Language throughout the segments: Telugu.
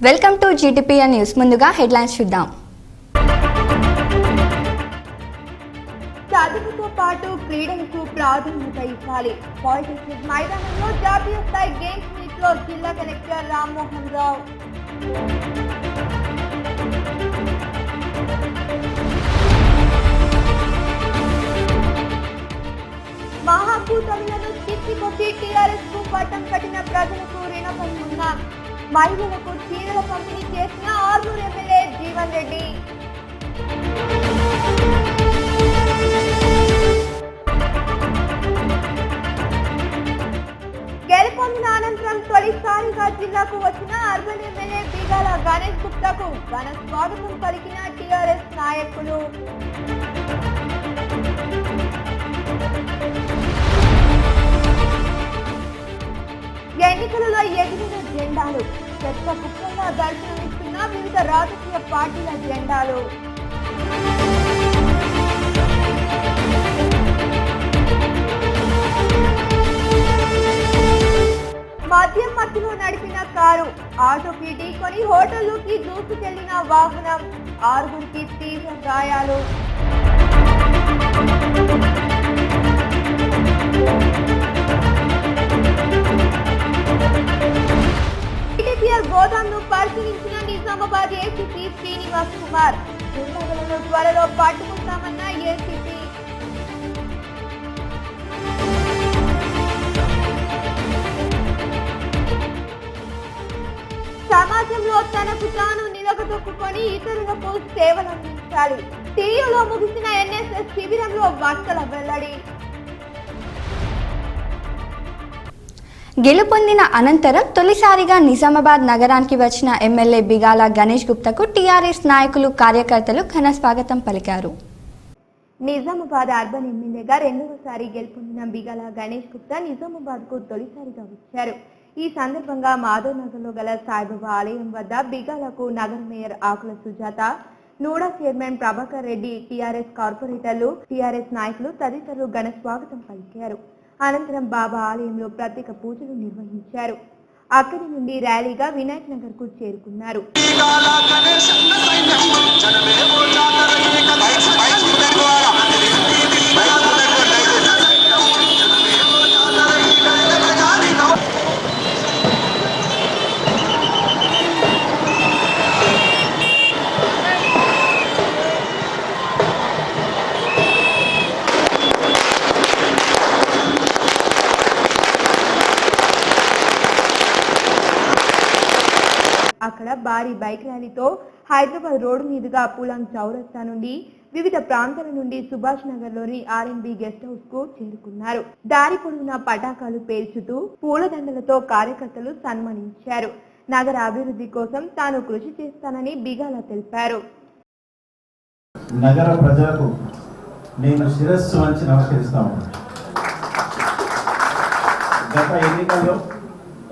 Welcome to GTPL news. ముందుగా హెడ్లైన్స్ చూద్దాం. చదువుతో పాటు క్రీడలకు ప్రాధాన్యత ఇవ్వాలి. పాలిటెక్నిక్ మైదానంలో జాతీయ స్థాయి గేమ్స్ మీట్ లో జిల్లా కలెక్టర్ రామ్మోహన్ రావు. మహాకూటమిలను తిప్పికొట్టి టీఆర్ఎస్ కు పట్టం కట్టిన ప్రజలకు రుణపడి ఉన్నాం. మహిళలకు చీరల పంపిణీ చేసిన ఆర్మూర్ ఎమ్మెల్యే జీవన్ రెడ్డి. గెలుపొందిన అనంతరం తొలిసారిగా జిల్లాకు వచ్చిన అర్బన్ ఎమ్మెల్యే బిగాల గణేష్ గుప్తాకు ఘన స్వాగతం పలికిన టీఆర్ఎస్ నాయకులు. ఎన్నికలలో ఎగిరిన జెండాలు, చెత్త కుప్పంగా దర్శనమిస్తున్న వివిధ రాజకీయ పార్టీల జెండాలు. మద్యం మత్తులో నడిపిన కారు, ఆటోకి ఢీకొని హోటల్లోకి దూసుకెళ్లిన వాహనం, 6గురికి తీవ్ర గాయాలు. టీటీఆర్ గోదాంను పరిశీలించిన నిజామాబాద్ ఏసీపీ శ్రీనివాస్ కుమార్. దుండగులను త్వరలో పట్టుకుంటామన్న ఏసీపీ. సమాజంలో తనకు తాను నిలగదొక్కుని ఇతరులకు సేవలందించాలి. టీయూలో ముగిసిన ఎన్ఎస్ఎస్ శిబిరంలో వార్తల వెల్లడి. గెలుపొందిన అనంతరం తొలిసారిగా నిజామాబాద్ నగరానికి వచ్చిన ఎమ్మెల్యే బిగాల గణేష్ గుప్తాకు టీఆర్ఎస్ నాయకులు, కార్యకర్తలు ఘన స్వాగతం పలికారు. నిజామాబాద్ అర్బన్ ఎమ్మెల్యేగా రెండవసారి గెలుపొందిన బిగాల గణేష్ గుప్తా నిజామాబాద్ కు తొలిసారిగా వచ్చారు. ఈ సందర్భంగా మాధవ్ నగర్ లో గల సాయిబాబా ఆలయం వద్ద బిగాలకు నగర మేయర్ ఆకుల సుజాత, నూడా చైర్మన్ ప్రభాకర్ రెడ్డి, టీఆర్ఎస్ కార్పొరేటర్లు, టీఆర్ఎస్ నాయకులు తదితరులు ఘన స్వాగతం పలికారు. అనంతరం బాబా ఆలయంలో ప్రత్యేక పూజలు నిర్వహించారు. అక్కడి నుండి ర్యాలీగా వినాయక్ నగర్ కు చేరుకున్నారు. అక్కడ భారీ బైక్ ర్యాలీతో హైదరాబాద్ రోడ్డు మీదుగా పూలాంగ్ చౌరస్తా నుండి వివిధ ప్రాంతాల నుండి సుభాష్ నగర్ లోని ఆర్ఎన్బి గెస్ట్ హౌస్ కు చేరుకున్నారు. దారి పొడవునా పటాకాలు పేల్చుతూ పూలదండలతో కార్యకర్తలు సన్మానించారు. నగర అభివృద్ధి కోసం తాను కృషి చేస్తానని బిగాల తెలిపారు. నగర ప్రజలకు నేను శిరస్సు వంచి నమస్కరిస్తాను. గత ఎన్నికల్లో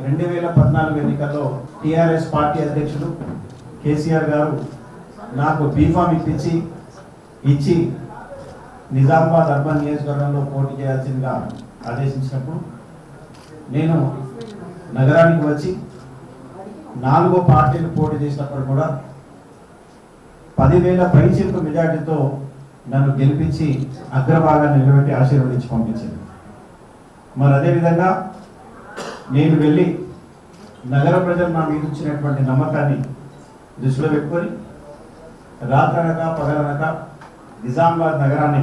2014 ఎన్నికల్లో టీఆర్ఎస్ పార్టీ అధ్యక్షుడు కేసీఆర్ గారు నాకు బీఫామ్ ఇచ్చి నిజామాబాద్ అర్బన్ నియోజకవర్గంలో పోటీ చేయాల్సిందిగా ఆదేశించినప్పుడు నేను నగరానికి వచ్చి 4వ పార్టీలు పోటీ చేసినప్పుడు కూడా 10,000 పైచిలుకు మెజార్టీతో నన్ను గెలిపించి అగ్రభాగాన్ని నిలబెట్టి ఆశీర్వదించి పంపించింది. మరి అదేవిధంగా నేను వెళ్ళి నగర ప్రజలు నా మీద ఇచ్చినటువంటి నమ్మకాన్ని దృష్టిలో పెట్టుకొని రాత్రనక పగలనక నిజామాబాద్ నగరాన్ని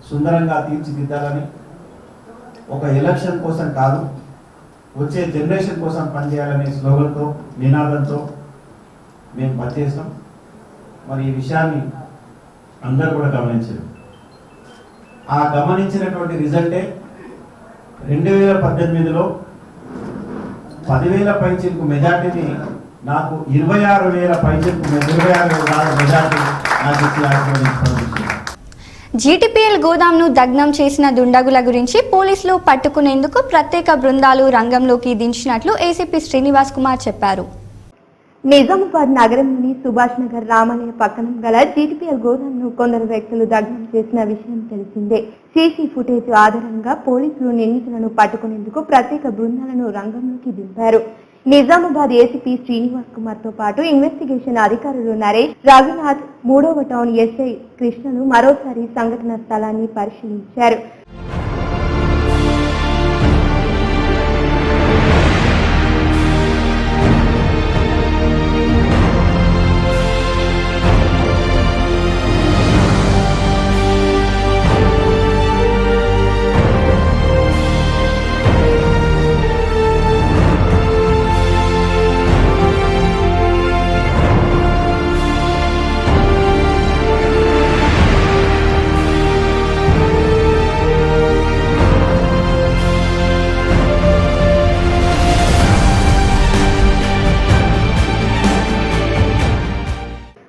సుందరంగా తీర్చిదిద్దాలని, ఒక ఎలక్షన్ కోసం కాదు వచ్చే జనరేషన్ కోసం పనిచేయాలనే స్లోగన్తో, నినాదంతో మేము పనిచేస్తాం. మరి ఈ విషయాన్ని అందరూ కూడా గమనించారు. ఆ గమనించినటువంటి రిజల్టే 2018లో 10,000 పైచిలకు మెజార్టీని నాకు 26,000 పైచిలకు 26,000 మెజార్టీ నాకు ఇచ్చి ఆశీర్వదించారు. జీటీపీఎల్ గోదాంను దగ్ధం చేసిన దుండగుల గురించి పోలీసులు పట్టుకునేందుకు ప్రత్యేక బృందాలు రంగంలోకి దించినట్లు ఏసీపీ శ్రీనివాస్ కుమార్ చెప్పారు. నిజామాబాద్ నగరంలోని సుభాష్ నగర్ రామాలయ పక్కన గల జీటీపీఎల్ గోదాంను కొందరు వ్యక్తులు దగ్ధం చేసిన విషయం తెలిసిందే. సీసీ ఫుటేజ్ ఆధారంగా పోలీసులు నిందితులను పట్టుకునేందుకు ప్రత్యేక బృందాలను రంగంలోకి దింపారు. నిజామాబాద్ ఏసీపీ శ్రీనివాస్ కుమార్ తో పాటు ఇన్వెస్టిగేషన్ అధికారులు నరేష్, రఘునాథ్, 3వ టౌన్ ఎస్ఐ కృష్ణను మరోసారి సంఘటన స్థలాన్ని పరిశీలించారు.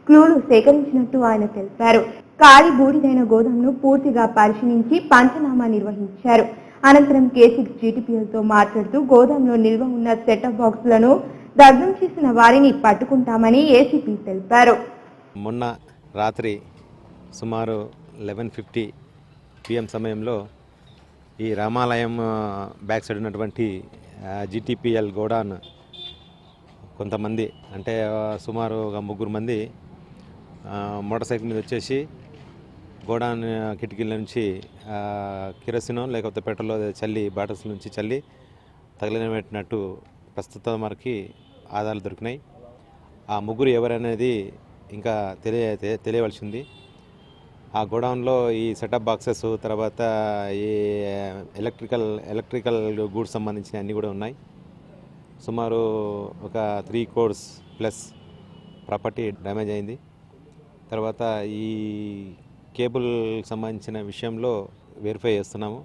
క్లూలు సేకరించినట్టు ఆయన తెలిపారు. ఖాళీ బూడిదైన గోదాంను పూర్తిగా పరిశీలించి పంచనామా నిర్వహించారు. అనంతరం K6 GTPLతో మాట్లాడుతూ గోదాంలో నిల్వ ఉన్న సెటప్ బాక్సులను దగ్ధం చేసిన వారిని పట్టుకుంటామని ఏసీపీ తెలిపారు. మొన్న రాత్రి సుమారు 11:50 PM సమయంలో ఈ రామాలయం బ్యాక్ సైడ్ ఉన్నటువంటి GTPL గోడాన్ కొంతమంది అంటే సుమారు ఒక 3 మంది మోటార్ సైకిల్ మీద వచ్చేసి గోడాన్ కిటికీల నుంచి కిరోసినో లేకపోతే పెట్రోల్ చల్లి బాటిల్స్ నుంచి చల్లి తగిలినట్టు ప్రస్తుతం మనకి ఆధారాలు దొరికినాయి. ఆ 3 ఎవరనేది ఇంకా తెలియవలసింది. ఆ గోడౌన్లో ఈ సెటప్ బాక్సెస్ తర్వాత ఈ ఎలక్ట్రికల్ గూడ్స్ సంబంధించిన అన్నీ కూడా ఉన్నాయి. సుమారు ఒక 3 crores ప్లస్ ప్రాపర్టీ డ్యామేజ్ అయింది. తర్వాత ఈ కేబుల్ సంబంధించిన విషయంలో వెరిఫై చేస్తున్నాము.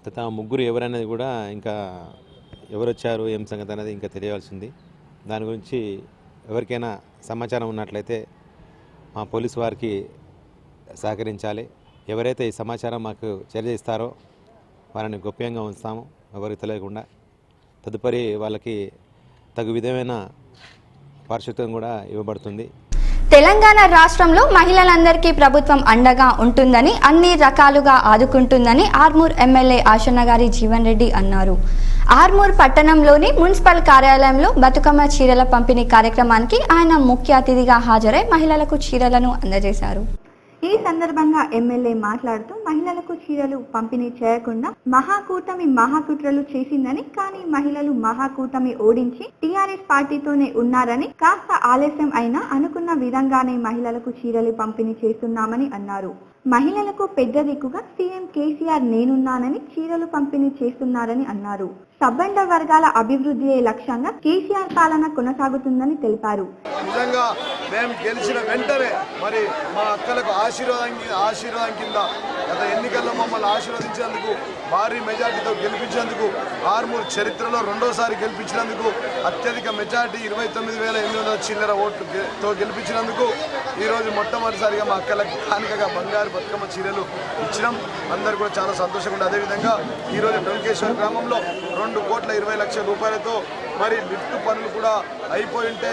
తర్వాత 3 ఎవరనేది కూడా ఇంకా ఎవరు వచ్చారు ఏం సంగతి అనేది ఇంకా తెలియవలసింది. దాని గురించి ఎవరికైనా సమాచారం ఉన్నట్లయితే మా పోలీసు వారికి సహకరించాలి. ఎవరైతే ఈ సమాచారం మాకు తెలియజేస్తారో వారిని గోప్యంగా ఉంచుతాము, ఎవరికి తెలియకుండా. తదుపరి వాళ్ళకి తగు విధమైన పారితోషికం కూడా ఇవ్వబడుతుంది. తెలంగాణ రాష్ట్రంలో మహిళలందరికీ ప్రభుత్వం అండగా ఉంటుందని, అన్ని రకాలుగా ఆదుకుంటుందని ఆర్మూర్ ఎమ్మెల్యే ఆశన్నగారి జీవన్ రెడ్డి అన్నారు. ఆర్మూర్ పట్టణంలోని మున్సిపల్ కార్యాలయంలో బతుకమ్మ చీరల పంపిణీ కార్యక్రమానికి ఆయన ముఖ్య అతిథిగా హాజరై మహిళలకు చీరలను అందజేశారు. ఈ సందర్భంగా ఎమ్మెల్యే మాట్లాడుతూ మహిళలకు చీరలు పంపిణీ చేయకుండా మహాకుట్రలు చేసిందని, కానీ మహిళలు మహాకూటమి ఓడించి టీఆర్ఎస్ పార్టీతోనే ఉన్నారని, కాస్త ఆలస్యం అయినా అనుకున్న విధంగానే మహిళలకు చీరలు పంపిణీ చేస్తున్నామని అన్నారు. మహిళలకు పెద్ద దిక్కుగా సీఎం కేసీఆర్ నేనున్నానని చీరలు పంపిణీ చేస్తున్నారని అన్నారు. సబ్బండ వర్గాల అభివృద్ధియే లక్ష్యంగా కేసీఆర్ పాలన కొనసాగుతుందని తెలిపారు. నిజంగా మేము గెలిచిన వెంటనే మరి మా అక్కలకు ఆశీర్వాదం కింద గత ఎన్నికల్లో మమ్మల్ని ఆశీర్వదించినందుకు, భారీ మెజార్టీతో గెలిపించినందుకు, ఆర్మూర్ చరిత్రలో 2వసారి గెలిపించినందుకు, అత్యధిక మెజార్టీ 29,800 చిల్లర ఓట్లతో గెలిపించినందుకు ఈరోజు మొట్టమొదటిసారిగా మా అక్కలకు కానుకగా బంగారు బతుకమ్మ చీరలు ఇచ్చినాం. అందరూ కూడా చాలా సంతోషంగా ఉంది. అదేవిధంగా ఈరోజు డొంకేశ్వర్ గ్రామంలో 2,20,00,000 రూపాయలతో మరి లిఫ్ట్ పనులు కూడా అయిపోయి ఉంటే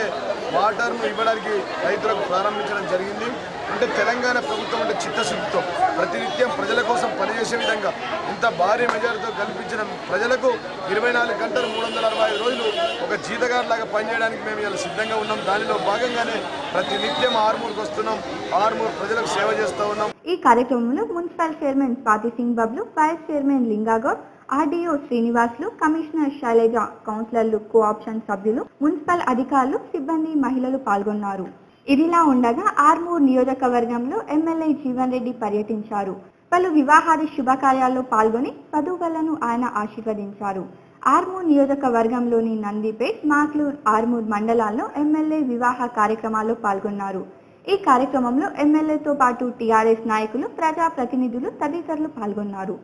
వాటర్ను ఇవ్వడానికి రైతులకు ప్రారంభించడం జరిగింది. అంటే తెలంగాణ ప్రభుత్వం అంటే చిత్తశుద్ధితో ప్రతినిత్యం ప్రజల కోసం పనిచేసే విధంగా ఇంత భారీ మెజారిటీతో కల్పించిన ప్రజలకు 24 గంటలు 365 రోజులు ఒక జీతగాడిలాగా పనిచేయడానికి మేము ఇలా సిద్ధంగా ఉన్నాం. దానిలో భాగంగానే ప్రతినిత్యం ఆర్మూర్కి వస్తున్నాం, ఆర్మూర్ ప్రజలకు సేవ చేస్తూ ఉన్నాం. ఈ కార్యక్రమంలో municipal chairman Pathi Singh Bablu, vice chairman Lingagoud, RDO Srinivasulu, commissioner Sailaja, కౌన్సిలర్లు, కోఆప్షన్ సభ్యులు, మున్సిపల్ అధికారులు, సిబ్బంది, మహిళలు పాల్గొన్నారు. ఇదిలా ఉండగా ఆర్మూర్ నియోజకవర్గంలో ఎమ్మెల్యే జీవన్ రెడ్డి పర్యటించారు. పలు వివాహాది శుభకార్యాల్లో పాల్గొని వధూవరులను ఆయన ఆశీర్వదించారు. ఆర్మూర్ నియోజకవర్గంలోని నందిపేట్, మాక్లూర్, ఆర్మూర్ మండలాల్లో ఎమ్మెల్యే వివాహ కార్యక్రమాల్లో పాల్గొన్నారు. ఈ కార్యక్రమంలో ఎమ్మెల్యేతో పాటు టీఆర్ఎస్ నాయకులు, ప్రజాప్రతినిధులు తదితరులు పాల్గొన్నారు.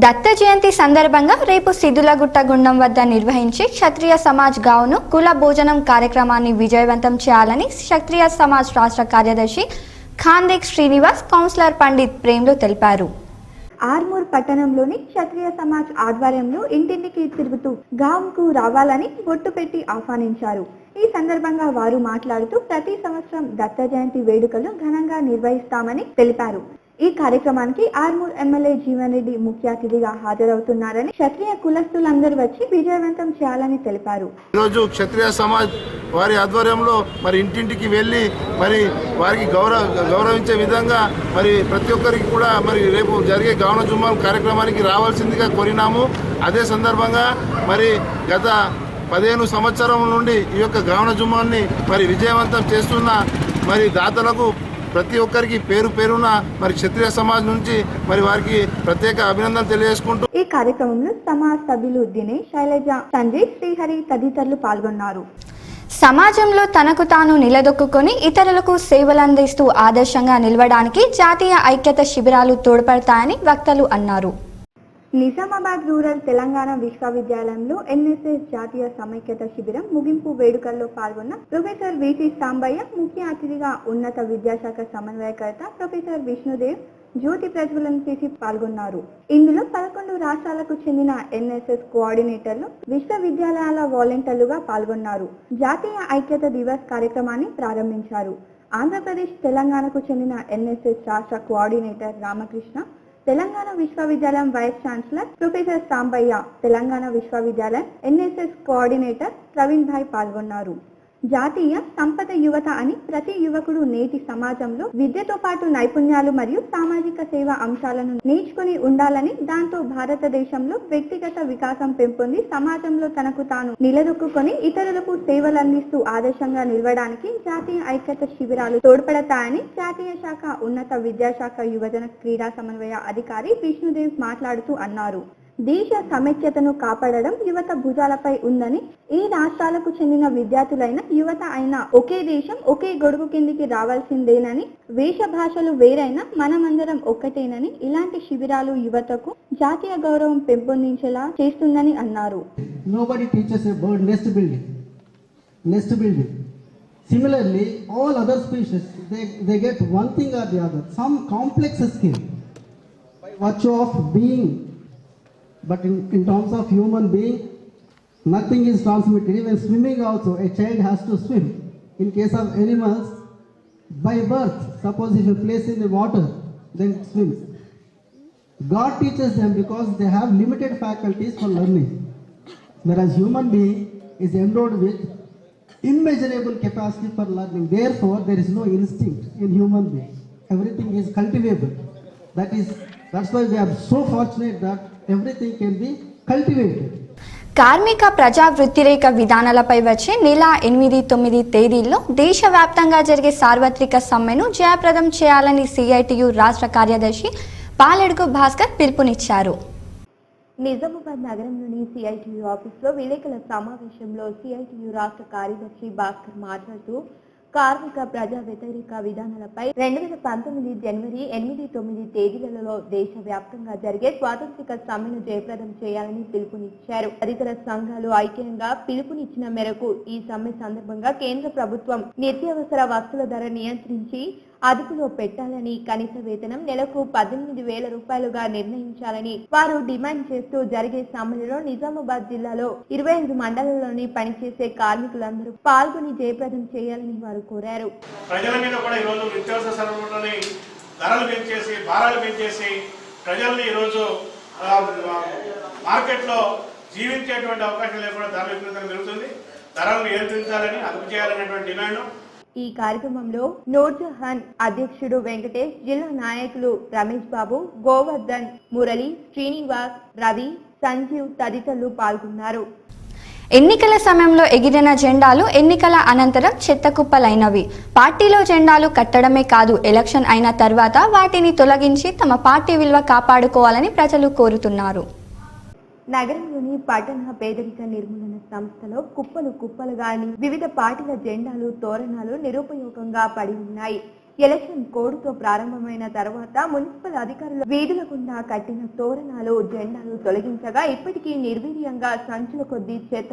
దత్త జయంతి సందర్భంగా రేపు సిద్ధులగుట్ట గుండం వద్ద నిర్వహించే క్షత్రియ సమాజ్ గావును కుల భోజనం కార్యక్రమాన్ని విజయవంతం చేయాలని క్షత్రియ సమాజ్ రాష్ట్ర కార్యదర్శి ఖాందేక్ శ్రీనివాస్, కౌన్సిలర్ పండిత్ ప్రేమ్లు తెలిపారు. ఆర్మూర్ పట్టణంలోని క్షత్రియ సమాజ్ ఆధ్వర్యంలో ఇంటింటికి తిరుగుతూ గాంకు రావాలని బొట్టు పెట్టి ఆహ్వానించారు. ఈ సందర్భంగా వారు మాట్లాడుతూ ప్రతి సంవత్సరం దత్త జయంతి వేడుకలు ఘనంగా నిర్వహిస్తామని తెలిపారు. ఈ కార్యక్రమానికి ఆర్మూర్ ఎమ్మెల్యే జీవన్ రెడ్డి ముఖ్య అతిథిగా హాజరవుతున్నారని, క్షత్రియ కులస్తులందరూ వచ్చి విజయవంతం చేయాలని తెలిపారు. ఈరోజు క్షత్రియ సమాజ్ వారి ఆధ్వర్యంలో మరి ఇంటింటికి వెళ్ళి మరి వారికి గౌరవించే విధంగా మరి ప్రతి ఒక్కరికి కూడా మరి రేపు జరిగే గౌన జుమ్మా కార్యక్రమానికి రావాల్సిందిగా కోరినాము. అదే సందర్భంగా మరి గత 15 సంవత్సరం నుండి ఈ యొక్క గౌన జుమ్మాన్ని మరి విజయవంతం చేస్తున్న మరి దాతలకు ప్రతి ఒక్కరికి పేరు పేరున మరి క్షత్రియ సమాజ్ నుంచి మరి వారికి ప్రత్యేక అభినందనలు తెలియజేసుకుంటూ ఈ కార్యక్రమంలో సమాజ్ సభ్యులు దినేష్, శైలజ, సంజయ్, శ్రీహరి తదితరులు పాల్గొన్నారు. సమాజంలో తనకు తాను నిలదొక్కుని ఇతరులకు సేవలందిస్తూ ఆదర్శంగా నిలవడానికి జాతీయ ఐక్యత శిబిరాలు తోడ్పడతాయని వక్తలు అన్నారు. నిజామాబాద్ రూరల్ తెలంగాణ విశ్వవిద్యాలయంలో ఎన్ఎస్ఎస్ జాతీయ సమైక్యత శిబిరం ముగింపు వేడుకల్లో పాల్గొన్న ప్రొఫెసర్ విసి సాంబయ్య, ముఖ్య అతిథిగా ఉన్నత విద్యాశాఖ సమన్వయకర్త ప్రొఫెసర్ విష్ణుదేవ్ జ్యోతి ప్రజ్వలన చేసి పాల్గొన్నారు. ఇందులో 11 రాష్ట్రాలకు చెందిన ఎన్ఎస్ఎస్ కోఆర్డినేటర్లు, విశ్వవిద్యాలయాల వాలంటీర్లుగా పాల్గొన్నారు. జాతీయ ఐక్యత దివస్ కార్యక్రమాన్ని ప్రారంభించారు. ఆంధ్రప్రదేశ్, తెలంగాణకు చెందిన ఎన్ఎస్ఎస్ రాష్ట్ర కోఆర్డినేటర్ రామకృష్ణ, తెలంగాణ విశ్వవిద్యాలయం vice chancellor professor Sambaiah, Telangana విశ్వవిద్యాలయం ఎన్ఎస్ఎస్ కోఆర్డినేటర్ ప్రవీణ్ భాయ్ పాల్గొన్నారు. జాతీయ సంపద యువత అని ప్రతి యువకుడు నేటి సమాజంలో విద్యతో పాటు నైపుణ్యాలు మరియు సామాజిక సేవ అంశాలను నేర్చుకుని ఉండాలని, దాంతో భారతదేశంలో వ్యక్తిగత వికాసం పెంపొంది సమాజంలో తనకు తాను నిలదొక్కుని ఇతరులకు సేవలు అందిస్తూ ఆదర్శంగా నిలవడానికి జాతీయ ఐక్యత శిబిరాలు తోడ్పడతాయని జాతీయ శాఖ ఉన్నత విద్యాశాఖ యువజన క్రీడా సమన్వయ అధికారి విష్ణుదేవ్ మాట్లాడుతూ అన్నారు. దేశ సమైక్యతను కాపాడడం యువత భుజాలపై ఉందని, ఈ రాష్ట్రాలకు చెందిన విద్యార్థులైన యువత అయినా ఒకే దేశం, ఒకే గొడుగు కిందికి రావాల్సిందేనని, వేష భాషలు వేరైనా మనమందరం ఒక్కటేనని, ఇలాంటి శిబిరాలు యువతకు జాతీయ గౌరవం పెంపొందించేలా చేస్తుందని అన్నారు. Nobody teaches about nest building. Similarly, all other species they get one thing or the other, some complex skill by virtue of being. But in terms of human being, nothing is transmitted. Even swimming also, a child has to swim. In case of animals, by birth, suppose if you place in the water, then it swims. God teaches them because they have limited faculties for learning. Whereas human being is endowed with immeasurable capacity for learning. Therefore, there is no instinct in human being. Everything is cultivable. That's why we are so fortunate that everything can be cultivated. కార్మిక ప్రజా వృత్తిరేఖ విధానాలపై వచ్చే నెల 8-9 తేదీల్లో దేశవ్యాప్తంగా జరిగే సార్వత్రిక సమ్మెను జయప్రదం చేయాలని సిఐటియు రాష్ట్ర కార్యదర్శి పాలెడుగు భాస్కర్ పిలుపునిచ్చారు. నిజామాబాద్ నగరంలోని సిఐటియు ఆఫీసులో విలేకరుల సమావేశంలో సిఐటియు రాష్ట్ర కార్యదర్శి భాస్కర్ మాట్లాడుతూ, కార్మిక ప్రజా వ్యతిరేక విధానాలపై 2019 జనవరి 8-9 తేదీలలో దేశవ్యాప్తంగా జరిగే స్వాతంత్రిక సమ్మెను జయప్రదం చేయాలని పిలుపునిచ్చారు. తదితర సంఘాలు ఐక్యంగా పిలుపునిచ్చిన మేరకు ఈ సమ్మె సందర్భంగా కేంద్ర ప్రభుత్వం నిత్యావసర వస్తువుల ధర నియంత్రించి అదుపులో పెట్టాలని, కనీస వేతనం నెలకు 18,000 రూపాయలుగా నిర్ణయించాలని వారు డిమాండ్ చేస్తూ జరిగే సమ్మెలో నిజామాబాద్ జిల్లాలో 25 మండలాల్లోని పనిచేసే కార్మికులందరూ పాల్గొని జయప్రదం చేయాలని వారు కోరారు. ప్రజల మీద కూడా ఈరోజు నిత్యావసర సరుకులని ధరలు పెంచేసి, భారాలు పెంచేసి ప్రజల్ని ఈరోజు మార్కెట్లో జీవించేటువంటి అవకాశం లేకుండా ధరలు విపరీతంగా పెరుగుతుంది. ధరలు నియంత్రించాలని, అదుపు చేయాలనేటువంటి డిమాండ్. ఈ కార్యక్రమంలో నూర్జహాన్ అధ్యక్షుడు వెంకటేష్, జిల్లా నాయకులు రమేష్ బాబు, గోవర్ధన్, మురళి, శ్రీనివాస్, రవి, సంజీవ్ తదితరులు పాల్గొన్నారు. ఎన్నికల సమయంలో ఎగిరిన జెండాలు ఎన్నికల అనంతరం చెత్తకుప్పలైనవి. పార్టీలో జెండాలు కట్టడమే కాదు, ఎలక్షన్ అయిన తర్వాత వాటిని తొలగించి తమ పార్టీ విలువ కాపాడుకోవాలని ప్రజలు కోరుతున్నారు. నగరంలోని పట్టణ పేదరిక నిర్మూలన సంస్థలో కుప్పలుగా వివిధ పార్టీల జెండాలు, తోరణాలు నిరుపయోగంగా పడి ఉన్నాయి. ఎలక్షన్ కోడ్తో ప్రారంభమైన తర్వాత మున్సిపల్ అధికారులు వీధుల గుండా కట్టిన తోరణాలు, జెండాలు తొలగించగా ఇప్పటికీ నిర్వీర్యంగా సంచుల కొద్దీ చెత్త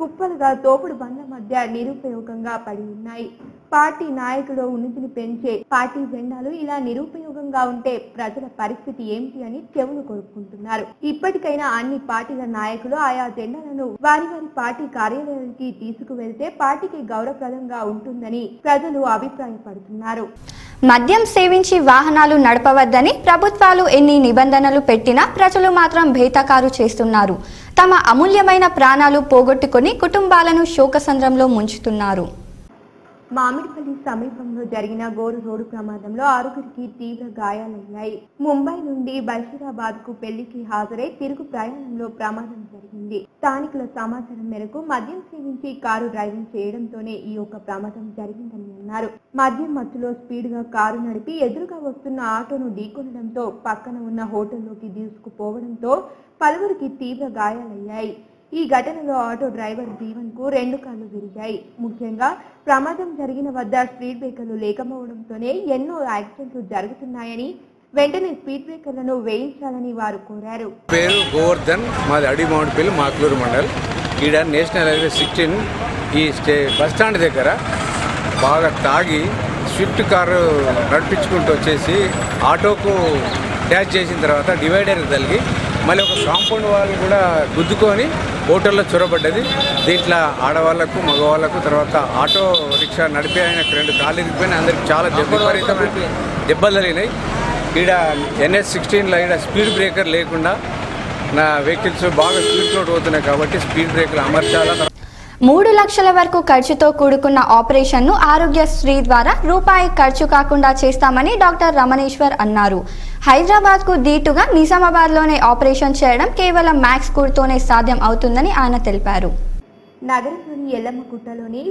కుప్పలుగా తోపుడు బండ్ల మధ్య నిరుపయోగంగా పడి ఉన్నాయి. పార్టీ నాయకులు ఉనికిని పెంచే పార్టీ జెండాలు ఇలా నిరుపయోగంగా ఉంటే ప్రజల పరిస్థితి ఏమిటి అని చెవులు కొరుక్కుంటున్నారు. ఇప్పటికైనా అన్ని పార్టీల నాయకులు ఆయా జెండాలను వారి పార్టీ కార్యాలయానికి తీసుకువెళ్తే పార్టీకి గౌరవప్రదంగా ఉంటుందని ప్రజలు అభిప్రాయపడుతున్నారు. మద్యం సేవించి వాహనాలు నడపవద్దని ప్రభుత్వాలు ఎన్ని నిబంధనలు పెట్టినా ప్రజలు మాత్రం భేతకారు చేస్తున్నారు. తమ అమూల్యమైన ప్రాణాలు పోగొట్టుకుని కుటుంబాలను శోకసంద్రంలో ముంచుతున్నారు. మామిడిపల్లి సమీపంలో జరిగిన ఘోర రోడ్డు ప్రమాదంలో 6గురికి తీవ్ర గాయాలయ్యాయి. ముంబై నుండి బషీరాబాద్ కు పెళ్లికి హాజరై తిరుగు ప్రయాణంలో ప్రమాదం జరిగింది. స్థానికుల సమాచారం మేరకు మద్యం సేవించి కారు డ్రైవింగ్ చేయడంతోనే ఈ యొక్క ప్రమాదం జరిగిందని అన్నారు. మద్యం మత్తులో స్పీడ్ గా కారు నడిపి ఎదురుగా వస్తున్న ఆటోను ఢీకొనడంతో పక్కన ఉన్న హోటల్లోకి దూసుకుపోవడంతో పలువురికి తీవ్ర గాయాలయ్యాయి. ఈ ఘటనలో ఆటో డ్రైవర్ జీవన్ కు 2 కాళ్లు విరిగాయి. ముఖ్యంగా ప్రమాదం జరిగిన వద్ద స్పీడ్ బ్రేకర్లు లేకపోవడంతోనే ఎన్నో యాక్సిడెంట్లు జరుగుతున్నాయని వెంటనే స్పీడ్ బ్రేకర్లను వేయించాలని వారు కోరారు. పేరు గోవర్ధన్, మాది అడిమౌంట్పల్లి, మాక్లూరు మండల్. ఈడ నేషనల్ హైవే 16 ఈ బస్ స్టాండ్ దగ్గర బాగా తాగి స్విఫ్ట్ కారు నడిపించుకుంటూ వచ్చేసి ఆటోకు డ్యాష్ చేసిన తర్వాత డివైడర్ తగిలి మళ్ళీ ఒక కాంపౌండ్ వాళ్ళు కూడా గుద్దుకొని హోటల్లో చొరబడ్డది. దీంట్లో ఆడవాళ్లకు మగవాళ్లకు తర్వాత ఆటో రిక్షా నడిపే ఆయన 2 కాళ్ళు ఇరిగిపోయినాయి. అందరికి చాలా విపరీతమైన దెబ్బలు తగిలినాయి. ఈడ NH16లో ఈడ స్పీడ్ బ్రేకర్ లేకుండా నా వెహికల్స్ బాగా స్పీడ్ రోడ్ పోతున్నాయి కాబట్టి స్పీడ్ బ్రేకర్లు అమర్చాలా. 3 లక్షల వరకు ఖర్చుతో కూడుకున్న ఆపరేషన్ను ఆరోగ్యశ్రీ ద్వారా రూపాయి ఖర్చు కాకుండా చేస్తామని డాక్టర్ రమణేశ్వర్ అన్నారు. హైదరాబాద్కు దీటుగా నిజామాబాద్లోనే ఆపరేషన్ చేయడం కేవలం మ్యాక్స్ కూర్తోనే సాధ్యం అవుతుందని ఆయన తెలిపారు. నగరంలోని ఎల్లమ్మగుట్టలోని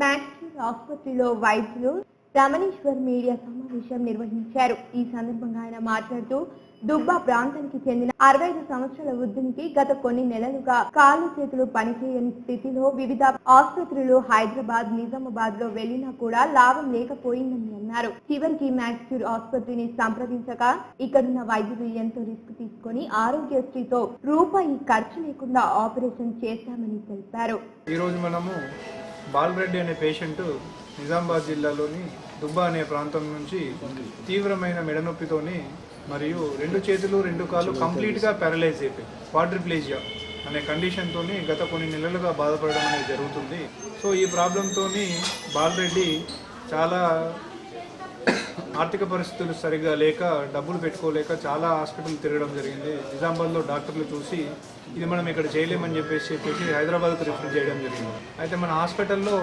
మ్యాక్స్ ఆసుపత్రిలో వైద్యులు రమణేశ్వర్ మీడియా సమావేశం నిర్వహించారు. ఈ సందర్భంగా ఆయన మాట్లాడుతూ దుబ్బా ప్రాంతానికి చెందిన 65 సంవత్సరాల వృద్ధునికి గత కొన్ని నెలలుగా కాళ్ళు చేతులు పనిచేయని స్థితిలో వివిధ ఆసుపత్రులు హైదరాబాద్, నిజామాబాద్ లో వెళ్లినా కూడా లాభం లేకపోయిందని అన్నారు. చివరికి మ్యాక్స్క్యూర్ ఆసుపత్రిని సంప్రదించగా ఇక్కడున్న వైద్యులు ఎంతో రిస్క్ తీసుకుని ఆరోగ్యశ్రీతో రూపాయి ఖర్చు లేకుండా ఆపరేషన్ చేశామని తెలిపారు. ఈ రోజు మనము బాలరెడ్డి అనే పేషెంట్ నిజామాబాద్ జిల్లాలోని దుబ్బా అనే ప్రాంతం నుంచి తీవ్రమైన మెడనొప్పితోని మరియు 2 చేతులు 2 కాళ్ళు కంప్లీట్గా ప్యారలైజ్ అయిపోయి క్వాడ్రిప్లేజియా అనే కండిషన్తో గత కొన్ని నెలలుగా బాధపడడం అనేది జరుగుతుంది. సో ఈ ప్రాబ్లంతో బాలరెడ్డి చాలా ఆర్థిక పరిస్థితులు సరిగ్గా లేక డబ్బులు పెట్టుకోలేక చాలా హాస్పిటల్ తిరగడం జరిగింది. నిజామాబాద్లో డాక్టర్లు చూసి ఇది మనం ఇక్కడ చేయలేమని చెప్పేసి హైదరాబాద్కు రిఫర్ చేయడం జరిగింది. అయితే మన హాస్పిటల్లో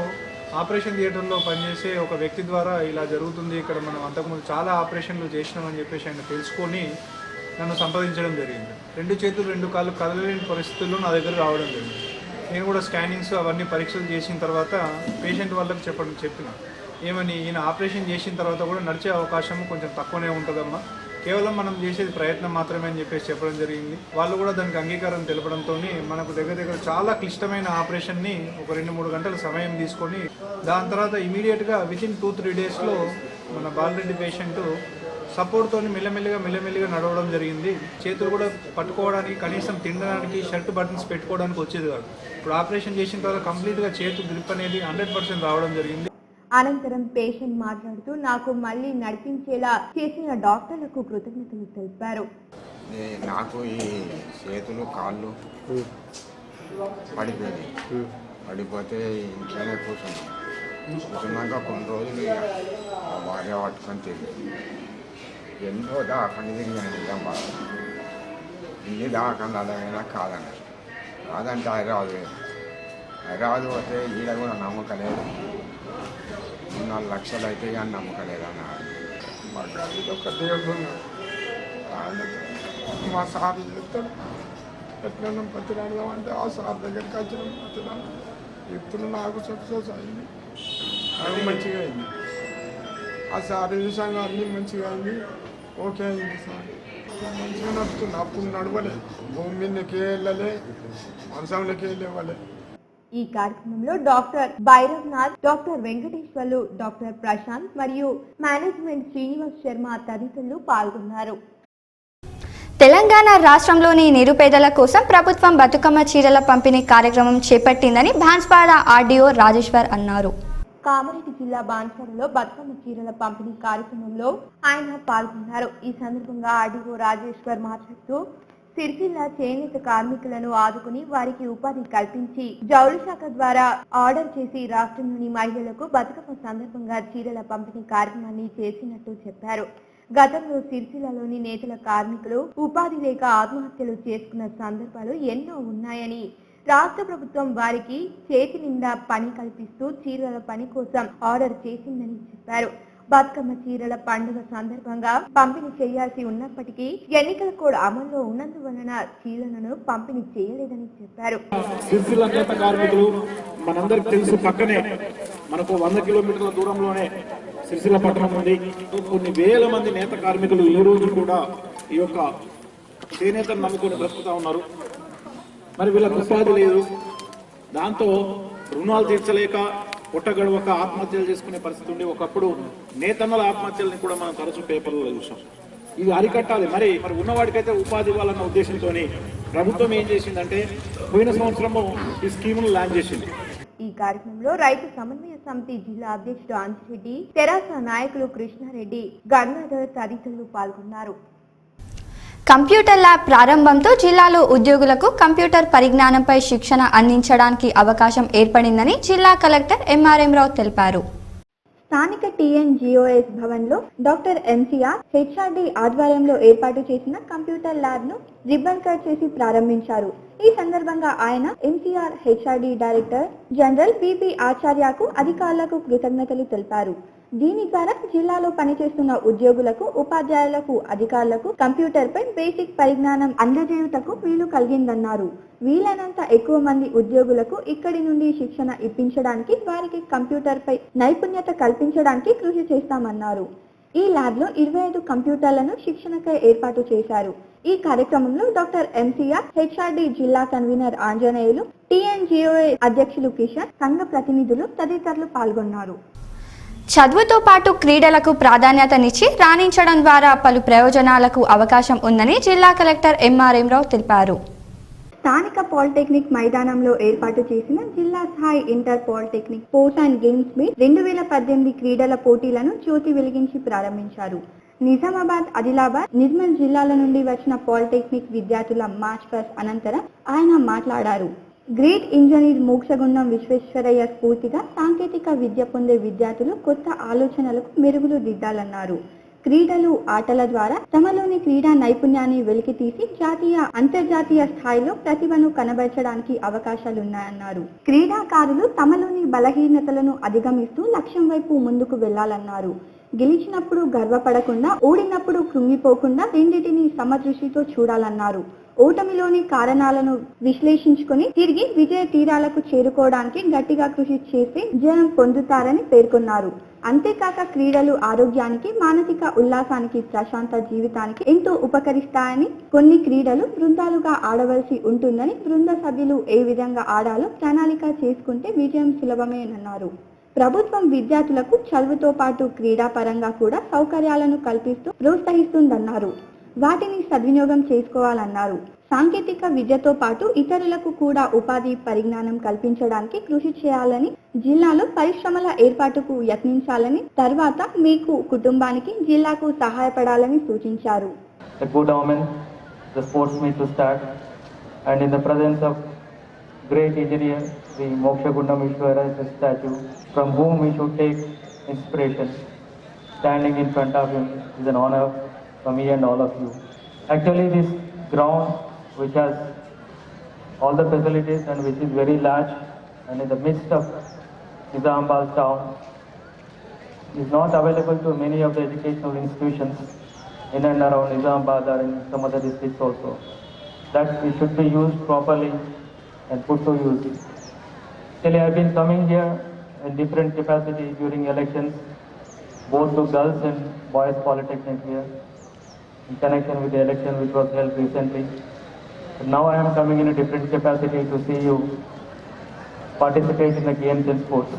ఆపరేషన్ థియేటర్లో పనిచేసే ఒక వ్యక్తి ద్వారా ఇలా జరుగుతుంది, ఇక్కడ మనం అంతకుముందు చాలా ఆపరేషన్లు చేసినామని చెప్పేసి ఆయన తెలుసుకొని నన్ను సంప్రదించడం జరిగింది. 2 చేతులు 2 కాళ్ళు కదలలేని పరిస్థితుల్లో నా దగ్గర రావడం జరిగింది. నేను కూడా స్కానింగ్స్ అవన్నీ పరీక్షలు చేసిన తర్వాత పేషెంట్ వాళ్ళకి చెప్పిన ఏమని, ఈయన ఆపరేషన్ చేసిన తర్వాత కూడా నడిచే అవకాశం కొంచెం తక్కువనే ఉంటుందమ్మా, కేవలం మనం చేసేది ప్రయత్నం మాత్రమే అని చెప్పేసి చెప్పడం జరిగింది. వాళ్ళు కూడా దానికి అంగీకారం తెలపడంతో మనకు దగ్గర చాలా క్లిష్టమైన ఆపరేషన్ని ఒక 2-3 గంటల సమయం తీసుకొని దాని తర్వాత ఇమీడియట్గా వితిన్ 2-3 డేస్లో మన బాలరెడ్డి పేషెంట్ సపోర్ట్తో మెల్లమెల్లిగా నడవడం జరిగింది. చేతులు కూడా పట్టుకోవడానికి, కనీసం తినడానికి, షర్ట్ బటన్స్ పెట్టుకోవడానికి వచ్చేది కాదు. ఇప్పుడు ఆపరేషన్ చేసిన తర్వాత కంప్లీట్గా చేతు గ్రిప్ అనేది 100% రావడం జరిగింది. అనంతరం పేషెంట్ మాట్లాడుతూ నాకు మళ్ళీ నడిపించేలా చేసిన డాక్టర్లకు కృతజ్ఞతలు తెలిపారు. నాకు ఈ చేతులు కాళ్ళు పడిపోతే ఇంట్లోనే కూర్చున్నాక కొన్ని రోజులు భార్య పట్టుకొని తిరిగి ఎన్నో దాకండి తిరిగాను. నిజామాబాద్ ఇన్ని దాకండి అలాగైనా కాదంటే హైదరాబాద్ పోతే ఈడ కూడా నమ్మకలేదు. 4 లక్షలు అయితే కానీ నమ్మకలేదన్నారు. ఒక దేవుడు మా సార్ చెప్తాడు ఎట్లా పత్తిరాడదాం అంటే ఆ సార్ దగ్గరికి వచ్చిన పత్తిరాడు ఇప్పుడు నాకు సక్సెస్ అయింది, నాకు మంచిగా అయింది. ఆ సార్ విషయంగా అన్నీ మంచిగా అయింది, ఓకే అయింది. సార్ మంచిగా నడుస్తుంది. అప్పుడు నడవలే, భూమి మీదకి వెళ్ళలే, మనసంలోకి వెళ్ళేవాళ్ళే. ఈ కార్యక్రమంలో doctor Bhairavnath, doctor Venkateswarlu, doctor Prashanth మరియు మేనేజ్మెంట్ శ్రీనివాస్ శర్మ తదితరులు పాల్గొన్నారు. తెలంగాణ రాష్ట్రంలోని నిరుపేదల కోసం ప్రభుత్వం బతుకమ్మ చీరల పంపిణీ కార్యక్రమం చేపట్టిందని బాన్స్వాడ ఆర్డీఓ రాజేశ్వర్ అన్నారు. కామారెడ్డి జిల్లా బాన్స్వాడలో బతుకమ్మ చీరల పంపిణీ కార్యక్రమంలో ఆయన పాల్గొన్నారు. ఈ సందర్భంగా ఆర్డీఓ రాజేశ్వర్ మాట్లాడుతూ సిరిసిల్ల చేనేత కార్మికులను ఆదుకుని వారికి ఉపాధి కల్పించి జౌళి శాఖ ద్వారా ఆర్డర్ చేసి రాష్ట్రంలోని మహిళలకు బతుకమ్మ సందర్భంగా చీరల పంపిణీ కార్యక్రమాన్ని చేసినట్టు చెప్పారు. గతంలో సిరిసిల్లలోని నేతల కార్మికులు ఉపాధి లేక ఆత్మహత్యలు చేసుకున్న సందర్భాలు ఎన్నో ఉన్నాయని, రాష్ట్ర ప్రభుత్వం వారికి చేతి నిండా పని కల్పిస్తూ చీరల పని కోసం ఆర్డర్ చేసిందని చెప్పారు. బతుకమ్మ చీరల పండుగ సందర్భంగా పంపిణీ చేయాల్సి ఉన్నప్పటికీ ఎన్నికల కోడ్ అమల్లో ఉన్నందువలన చీరలను పంపిణీ చేయలేదని చెప్పారు. సిరిసిల్ల నేత కార్మికులు మనందరికి తెలుసు, పక్కనే మనకు 100 కిలోమీటర్ల దూరంలోనే సిరిసిల్ల పట్టణం ఉంది. కొన్ని వేల మంది నేత కార్మికులు ఈ రోజు కూడా ఈ యొక్క చేనేతను నమ్ముకొని బ్రతుకుతా ఉన్నారు. మరి వీళ్ళకు ఉపాధి లేదు, దాంతో రుణాలు తీర్చలేక పొట్టగడవక ఆత్మహత్యలు చేసుకునే పరిస్థితి ఉండి, ఒకప్పుడు నేతన్నల ఆత్మహత్యలని కూడా మనం తరచూ పేపర్లలో చూసాం. ఇది అరికట్టాలి. మరి ఉన్నవాడికైతే ఉపాధి ఇవ్వాలన్న ఉద్దేశంతో ప్రభుత్వం ఏం చేసిందంటే పోయిన సంవత్సరము ఈ స్కీమును లాంచ్ చేసింది. ఈ కార్యక్రమంలో రైతు సమన్వయ సమితి జిల్లా అధ్యక్షుడు అంజిరెడ్డి, తెరాస నాయకులు కృష్ణారెడ్డి, గంగాధర్ తదితరులు పాల్గొన్నారు. కంప్యూటర్ ల్యాబ్ ప్రారంభంతో జిల్లాలో ఉద్యోగులకు కంప్యూటర్ పరిజ్ఞానంపై శిక్షణ అందించడానికి అవకాశం ఏర్పడిందని జిల్లా కలెక్టర్ ఎంఆర్ఎం రావు తెలిపారు. స్థానిక టీఎన్జిఓఎస్ భవన్లో డాక్టర్ ఎంసీఆర్ హెచ్ఆర్డి ఆధ్వర్యంలో ఏర్పాటు చేసిన కంప్యూటర్ ల్యాబ్ ను రిబ్బన్ కట్ చేసి ప్రారంభించారు. ఈ సందర్భంగా ఆయన MCR HRD director general PP ఆచార్యకు అధికారులకు కృతజ్ఞతలు తెలిపారు. దీని ద్వారా జిల్లాలో పనిచేస్తున్న ఉద్యోగులకు, ఉపాధ్యాయులకు, అధికారులకు కంప్యూటర్ పై బేసిక్ పరిజ్ఞానం అందజేయుటకు వీలు కలిగిందన్నారు. వీలైనంత ఎక్కువ మంది ఉద్యోగులకు ఇక్కడి నుండి శిక్షణ ఇప్పించడానికి, వారికి కంప్యూటర్ పై నైపుణ్యత కల్పించడానికి కృషి చేస్తామన్నారు. ఈ ల్యాబ్ లో 25 కంప్యూటర్లను శిక్షణకై ఏర్పాటు చేశారు. ఈ కార్యక్రమంలో డాక్టర్ ఎంసీఆర్ హెచ్ఆర్డి జిల్లా కన్వీనర్ ఆంజనేయులు, టీఎన్జిఓఏ అధ్యక్షులు కిషన్, సంఘ ప్రతినిధులు తదితరులు పాల్గొన్నారు. చదువుతో పాటు క్రీడలకు ప్రాధాన్యతనిచ్చి రాణించడం ద్వారా పలు ప్రయోజనాలకు అవకాశం ఉందని జిల్లా కలెక్టర్ ఎంఆర్ఎం రావు తెలిపారు. స్థానిక పాలిటెక్నిక్ మైదానంలో ఏర్పాటు చేసిన జిల్లా స్థాయి inter polytechnic sports and games meet 2018 క్రీడల పోటీలను జ్యోతి వెలిగించి ప్రారంభించారు. నిజామాబాద్, ఆదిలాబాద్, నిర్మల్ జిల్లాల నుండి వచ్చిన పాలిటెక్నిక్ విద్యార్థుల మార్చ్ పాస్ట్ అనంతరం ఆయన మాట్లాడారు. గ్రేట్ ఇంజనీర్ మోక్షగుండం విశ్వేశ్వరయ్య స్ఫూర్తిగా సాంకేతిక విద్య పొందే విద్యార్థులు కొత్త ఆలోచనలకు మెరుగులు దిద్దాలన్నారు. క్రీడలు, ఆటల ద్వారా తమలోని క్రీడా నైపుణ్యాన్ని వెలికితీసి జాతీయ, అంతర్జాతీయ స్థాయిలో ప్రతిభను కనబరచడానికి అవకాశాలున్నాయన్నారు. క్రీడాకారులు తమలోని బలహీనతలను అధిగమిస్తూ లక్ష్యం వైపు ముందుకు వెళ్లాలన్నారు. గెలిచినప్పుడు గర్వపడకుండా, ఓడినప్పుడు కృంగిపోకుండా రెండింటిని సమదృష్టితో చూడాలన్నారు. ఓటమిలోని కారణాలను విశ్లేషించుకొని తిరిగి విజయ తీరాలకు చేరుకోవడానికి గట్టిగా కృషి చేసి జయం పొందుతారని పేర్కొన్నారు. అంతేకాక క్రీడలు ఆరోగ్యానికి, మానసిక ఉల్లాసానికి, ప్రశాంత జీవితానికి ఎంతో ఉపకరిస్తాయని, కొన్ని క్రీడలు బృందాలుగా ఆడవలసి ఉంటుందని, బృంద సభ్యులు ఏ విధంగా ఆడాలో ప్రణాళిక చేసుకుంటే విజయం సులభమేనన్నారు. ప్రభుత్వం విద్యార్థులకు చదువుతో పాటు క్రీడాపరంగా కూడా సౌకర్యాలను కల్పిస్తూ ప్రోత్సహిస్తుందన్నారు. వాటిని సద్వినియోగం చేసుకోవాలన్నారు. సాంకేతిక విద్యతో పాటు ఇతరులకు కూడా ఉపాధి పరిజ్ఞానం కల్పించడానికి కృషి చేయాలని, జిల్లాలో పరిశ్రమల ఏర్పాటుకు యత్నించాలని, తర్వాత మీకు కుటుంబానికి, జిల్లాకు సహాయపడాలని సూచించారు. The good omen, the sports meet to start, and in the presence of great engineer, the Mokshagundam Vishwaraya statue, from whom we should take inspiration. Standing in front of him is an honor for me and all of you. Actually, this ground, which has all the facilities and which is very large and in the midst of Nizamabad town, is not available to many of the educational institutions in and around Nizamabad or in some other districts also. That it should be used properly and put to use. Actually, I have been coming here in different capacities during elections, both to girls and boys polytechnic here, in connection with the election which was held recently. But now I am coming in a different capacity to see you participate in the games and sports.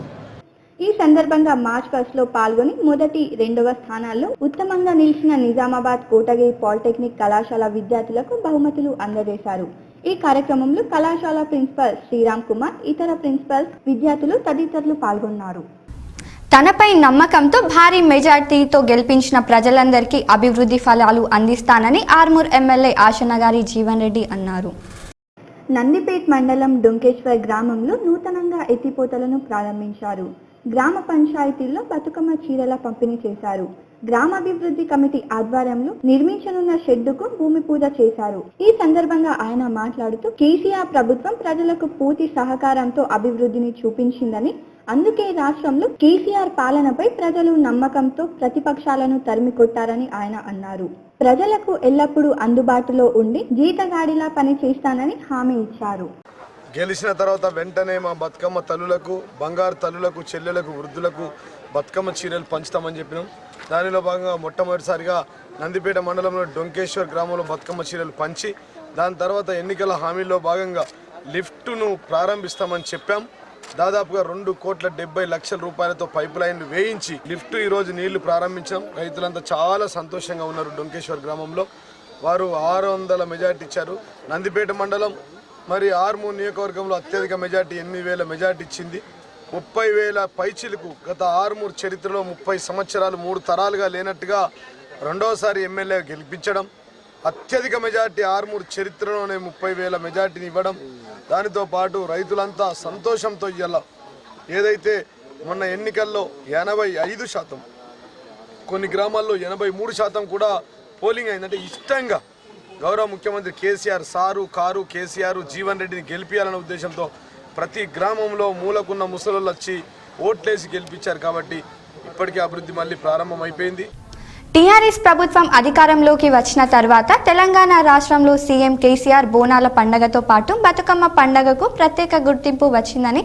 ఈ సందర్భంగా మార్చ్ పాస్ట్ లో పాల్గొని మొదటి, 2వ స్థానాల్లో ఉత్తమంగా నిలిచిన నిజామాబాద్ కోటగిరి పాలిటెక్నిక్ కళాశాల విద్యార్థులకు బహుమతులు అందజేశారు. ఈ కార్యక్రమంలో కళాశాల ప్రిన్సిపల్ శ్రీరామ్ కుమార్, ఇతర ప్రిన్సిపల్స్, విద్యార్థులు తదితరులు పాల్గొన్నారు. తనపై నమ్మకంతో భారీ మెజార్టీతో గెలిపించిన ప్రజలందరికీ అభివృద్ధి ఫలాలు అందిస్తానని ఆర్మూర్ ఎమ్మెల్యే ఆశనగారి జీవన్ రెడ్డి అన్నారు. నందిపేట్ మండలం డొంకేశ్వర్ గ్రామంలో నూతనంగా ఎత్తిపోతలను ప్రారంభించారు. గ్రామ పంచాయతీల్లో బతుకమ్మ చీరల పంపిణీ చేశారు. గ్రామాభివృద్ధి కమిటీ ఆధ్వర్యంలో నిర్మించనున్న షెడ్డుకు భూమి పూజ చేశారు. ఈ సందర్భంగా ఆయన మాట్లాడుతూ కేసీఆర్ ప్రభుత్వం ప్రజలకు పూర్తి సహకారంతో అభివృద్ధిని చూపించిందని, అందుకే రాష్ట్రంలో కేసీఆర్ పాలనపై ప్రజలు నమ్మకంతో ప్రతిపక్షాలను తరిమికొట్టారని ఆయన అన్నారు. ప్రజలకు ఎల్లప్పుడూ అందుబాటులో ఉండి జీతగాడిలా పని చేస్తానని హామీ ఇచ్చారు. గెలిచిన తర్వాత వెంటనే మా బతుకమ్మ తల్లులకు, బంగారు తల్లులకు, చెల్లెలకు, వృద్ధులకు బతుకమ్మ చీరలు పంచుతామని చెప్పినాం. దానిలో భాగంగా మొట్టమొదటిసారిగా నందిపేట మండలంలో డొంకేశ్వర్ గ్రామంలో బతుకమ్మ చీరలు పంచి, దాని తర్వాత ఎన్నికల హామీల్లో భాగంగా లిఫ్టును ప్రారంభిస్తామని చెప్పాం. దాదాపుగా 2,70,00,000 రూపాయలతో పైపు లైన్లు వేయించి లిఫ్ట్ ఈరోజు నీళ్లు ప్రారంభించాం. రైతులంతా చాలా సంతోషంగా ఉన్నారు. డొంకేశ్వర్ గ్రామంలో వారు 600 మెజార్టీ ఇచ్చారు. నందిపేట మండలం మరి ఆర్మూర్ నియోజకవర్గంలో అత్యధిక మెజార్టీ 8,000 మెజార్టీ ఇచ్చింది. 30,000 పైచిలకు గత ఆర్మూర్ చరిత్రలో 30 సంవత్సరాలు 3 తరాలుగా లేనట్టుగా రెండవసారి ఎమ్మెల్యే గెలిపించడం, అత్యధిక మెజార్టీ ఆర్మూర్ చరిత్రలోనే 30,000 మెజార్టీని ఇవ్వడం, దానితో పాటు రైతులంతా సంతోషంతో ఇయ్యాల. ఏదైతే మొన్న ఎన్నికల్లో 85%, కొన్ని గ్రామాల్లో 83% కూడా పోలింగ్ అయిందంటే ఇష్టంగా గౌరవ ముఖ్యమంత్రి కేసీఆర్ సారు కారు కేసీఆర్ జీవన్ రెడ్డిని గెలిపించాలనే ఉద్దేశంతో ప్రతి గ్రామంలో మూలకున్న ముసలోళ్ళు వచ్చి ఓట్లేసి గెలిపించారు. కాబట్టి ఇప్పటికే అభివృద్ధి మళ్ళీ ప్రారంభమైపోయింది. టీఆర్ఎస్ ప్రభుత్వం అధికారంలోకి వచ్చిన తర్వాత తెలంగాణ రాష్ట్రంలో సీఎం కేసీఆర్ బోనాల పండగతో పాటు బతుకమ్మ పండగకు ప్రత్యేక గుర్తింపు వచ్చిందని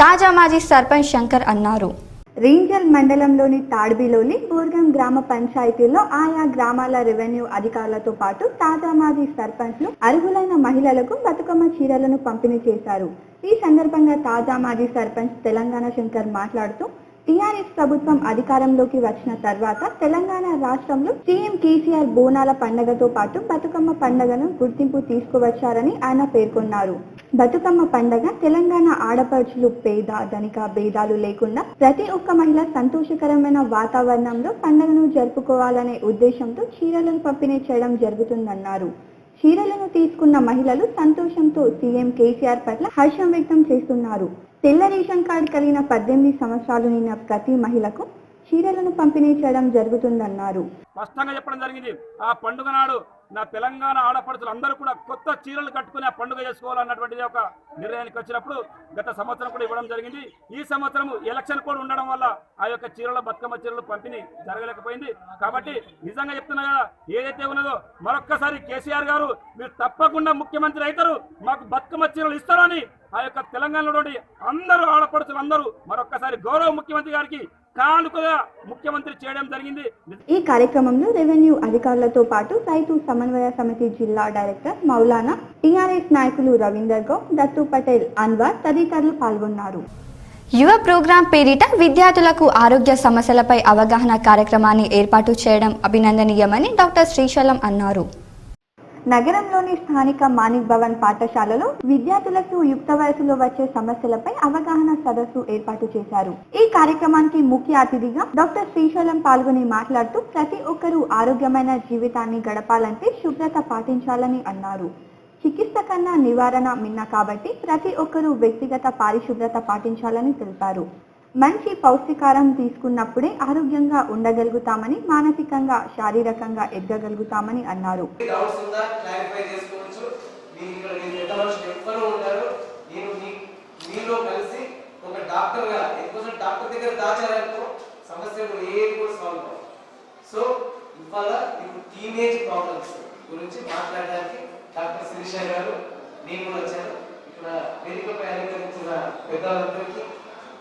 తాజా మాజీ సర్పంచ్ శంకర్ అన్నారు. రేంజల్ మండలంలోని తాడ్బిలోని బోర్గం గ్రామ పంచాయతీలో ఆయా గ్రామాల రెవెన్యూ అధికారులతో పాటు తాజా మాజీ సర్పంచ్లు అర్హులైన మహిళలకు బతుకమ్మ చీరలను పంపిణీ చేశారు. ఈ సందర్భంగా తాజా మాజీ సర్పంచ్ తెలంగాణ శంకర్ మాట్లాడుతూ టీఆర్ఎస్ ప్రభుత్వం అధికారంలోకి వచ్చిన తర్వాత తెలంగాణ రాష్ట్రంలో సీఎం కేసీఆర్ బోనాల పండగతో పాటు బతుకమ్మ పండగను గుర్తింపు తీసుకువచ్చారని ఆయన పేర్కొన్నారు. బతుకమ్మ పండగ తెలంగాణ ఆడపడుచులు పేద ధనిక భేదాలు లేకుండా ప్రతి ఒక్క మహిళ సంతోషకరమైన వాతావరణంలో పండుగను జరుపుకోవాలనే ఉద్దేశంతో చీరలను పంపిణీ చేయడం జరుగుతుందన్నారు. చీరలను తీసుకున్న మహిళలు సంతోషంతో సీఎం కేసీఆర్ పట్ల హర్షం వ్యక్తం చేస్తున్నారు. తెల్ల రేషన్ కార్డు కలిగిన 18 సంవత్సరాలు నిన్న ప్రతి మహిళకు చీరలను పంపిణీ చేయడం జరుగుతుందన్నారు. స్పష్టంగా చెప్పడం జరిగింది. ఆ పండుగ నాడు నా తెలంగాణ ఆడపడుచులు అందరూ కూడా కొత్త చీరలు కట్టుకుని ఆ పండుగ చేసుకోవాలన్నటువంటిది ఒక నిర్ణయానికి వచ్చినప్పుడు గత సంవత్సరం కూడా ఇవ్వడం జరిగింది. ఈ సంవత్సరం ఎలక్షన్ కూడా ఉండడం వల్ల ఆ యొక్క చీరల బతుకమ్మ చీరలు పంపిణీ జరగలేకపోయింది. కాబట్టి నిజంగా చెప్తున్నా కదా, ఏదైతే ఉన్నదో మరొక్కసారి కేసీఆర్ గారు మీరు తప్పకుండా ముఖ్యమంత్రి అవుతారు, మాకు బతుకమ్మ చీరలు ఇస్తారని ఆ యొక్క తెలంగాణలోని అందరూ ఆడపడుచులు అందరూ మరొక్కసారి గౌరవ ముఖ్యమంత్రి గారికి కానుకగా ముఖ్యమంత్రి చేయడం జరిగింది. ఈ కార్యక్రమంలో రెవెన్యూ అధికారులతో పాటు రైతు సమన్వయ సమితి జిల్లా డైరెక్టర్ మౌలానా, టీఆర్ఎస్ నాయకులు రవీందర్ గౌడ్, దత్తు పటేల్, అన్వర్ తదితరులు పాల్గొన్నారు. యువ ప్రోగ్రాం పేరిట విద్యార్థులకు ఆరోగ్య సమస్యలపై అవగాహన కార్యక్రమాన్ని ఏర్పాటు చేయడం అభినందనీయమని డాక్టర్ శ్రీశైలం అన్నారు. నగరంలోని స్థానిక మాణిక్ భవన్ పాఠశాలలో విద్యార్థులకు యుక్త వయసులో వచ్చే సమస్యలపై అవగాహన సదస్సు ఏర్పాటు చేశారు. ఈ కార్యక్రమానికి ముఖ్య అతిథిగా డాక్టర్ శ్రీశైలం పాల్గొని మాట్లాడుతూ ప్రతి ఒక్కరూ ఆరోగ్యమైన జీవితాన్ని గడపాలంటే శుభ్రత పాటించాలని అన్నారు. చికిత్స కన్నా నివారణ మిన్న కాబట్టి ప్రతి ఒక్కరూ వ్యక్తిగత పరిశుభ్రత పాటించాలని తెలిపారు. మంచి పౌష్టికారం తీసుకున్నప్పుడే ఆరోగ్యంగా ఉండగలుగుతామని, మానసికంగా శారీరకంగా ఎదగగలుగుతామని అన్నారు. డాక్టర్ శ్రీశైలం గారు నేను కూడా వచ్చాను. ఇక్కడ వేదికపై అలంకరించిన పెద్దలందరికీ,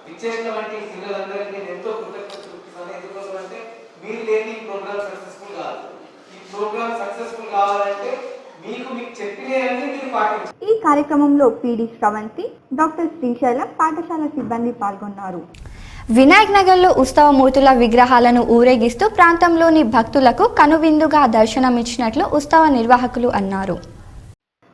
విచ్చేసినటువంటి పిల్లలందరికీ ఎంతో కృతజ్ఞతలు చూపిస్తున్నాను. ఎందుకోసం అంటే మీరు లేని ఈ ప్రోగ్రామ్ సక్సెస్ఫుల్ కాదు. ఈ ప్రోగ్రామ్ సక్సెస్ఫుల్ కావాలంటే మీకు చెప్పినవన్నీ మీరు పాటించాలి. ఈ కార్యక్రమంలో పిడి శ్రవంతి, డాక్టర్ శ్రీశైలం, పాఠశాల సిబ్బంది పాల్గొన్నారు. వినాయక్ నగర్లో ఉత్సవమూర్తుల విగ్రహాలను ఊరేగిస్తూ ప్రాంతంలోని భక్తులకు కనువిందుగా దర్శనమిచ్చినట్లు ఉత్సవ నిర్వాహకులు అన్నారు.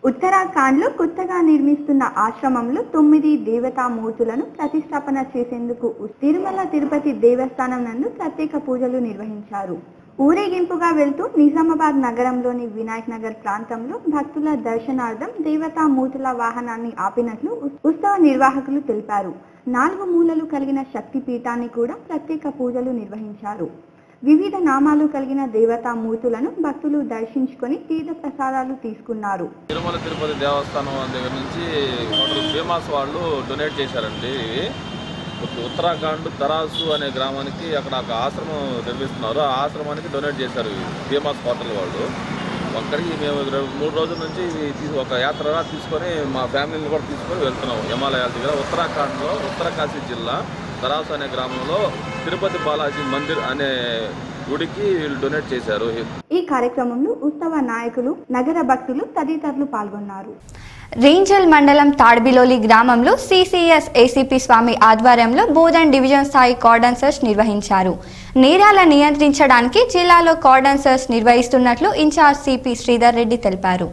ఉత్తరాఖండ్లో కొత్తగా నిర్మిస్తున్న ఆశ్రమంలో 9 దేవతామూర్తులను ప్రతిష్టాపన చేసేందుకు తిరుమల తిరుపతి దేవస్థానం నందు ప్రత్యేక పూజలు నిర్వహించారు. ఊరేగింపుగా వెళ్తూ నిజామాబాద్ నగరంలోని వినాయక్ నగర్ ప్రాంతంలో భక్తుల దర్శనార్థం దేవతామూర్తుల వాహనాన్ని ఆపినట్లు ఉత్సవ నిర్వాహకులు తెలిపారు. 4 మూలలు కలిగిన శక్తి పీఠాన్ని కూడా ప్రత్యేక పూజలు నిర్వహించారు. వివిధ నామాలు కలిగిన దేవతామూర్తులను భక్తులు దర్శించుకొని తీర్థ ప్రసాదాలు తీసుకున్నారు. తిరుమల తిరుపతి దేవస్థానం దగ్గర నుంచి ఫేమస్ వాళ్ళు డొనేట్ చేశారండి. ఉత్తరాఖండ్ తరాసు అనే గ్రామానికి అక్కడ ఒక ఆశ్రమం నిర్మిస్తున్నారు. ఆ ఆశ్రమానికి డొనేట్ చేశారు ఫేమస్ హోటల్ వాళ్ళు. అక్కడికి మేము 3 రోజుల నుంచి ఒక యాత్రగా తీసుకొని మా ఫ్యామిలీని కూడా తీసుకొని వెళ్తున్నాం. హిమాలయాల దగ్గర ఉత్తరాఖండ్లో ఉత్తరకాశీ జిల్లా తరాసు అనే గ్రామంలో తిరుపతి బాలాజీ మందిర్ అనే గుడికి వీళ్ళు డొనేట్ చేశారు. ఈ కార్యక్రమంలో ఉత్సవ నాయకులు, నగర భక్తులు తదితరులు పాల్గొన్నారు. రేంజల్ మండలం తాడ్బిలోలి గ్రామంలో సిసిఎస్ ఏసీపీ స్వామి ఆధ్వర్యంలో బోధన్ డివిజన్ స్థాయి కార్డన్ సెర్చ్ నిర్వహించారు. నేరాల నియంత్రించడానికి జిల్లాలో కార్డన్ సెర్చ్ నిర్వహిస్తున్నట్లు ఇన్ఛార్జ్ సిపి శ్రీధర్ రెడ్డి తెలిపారు.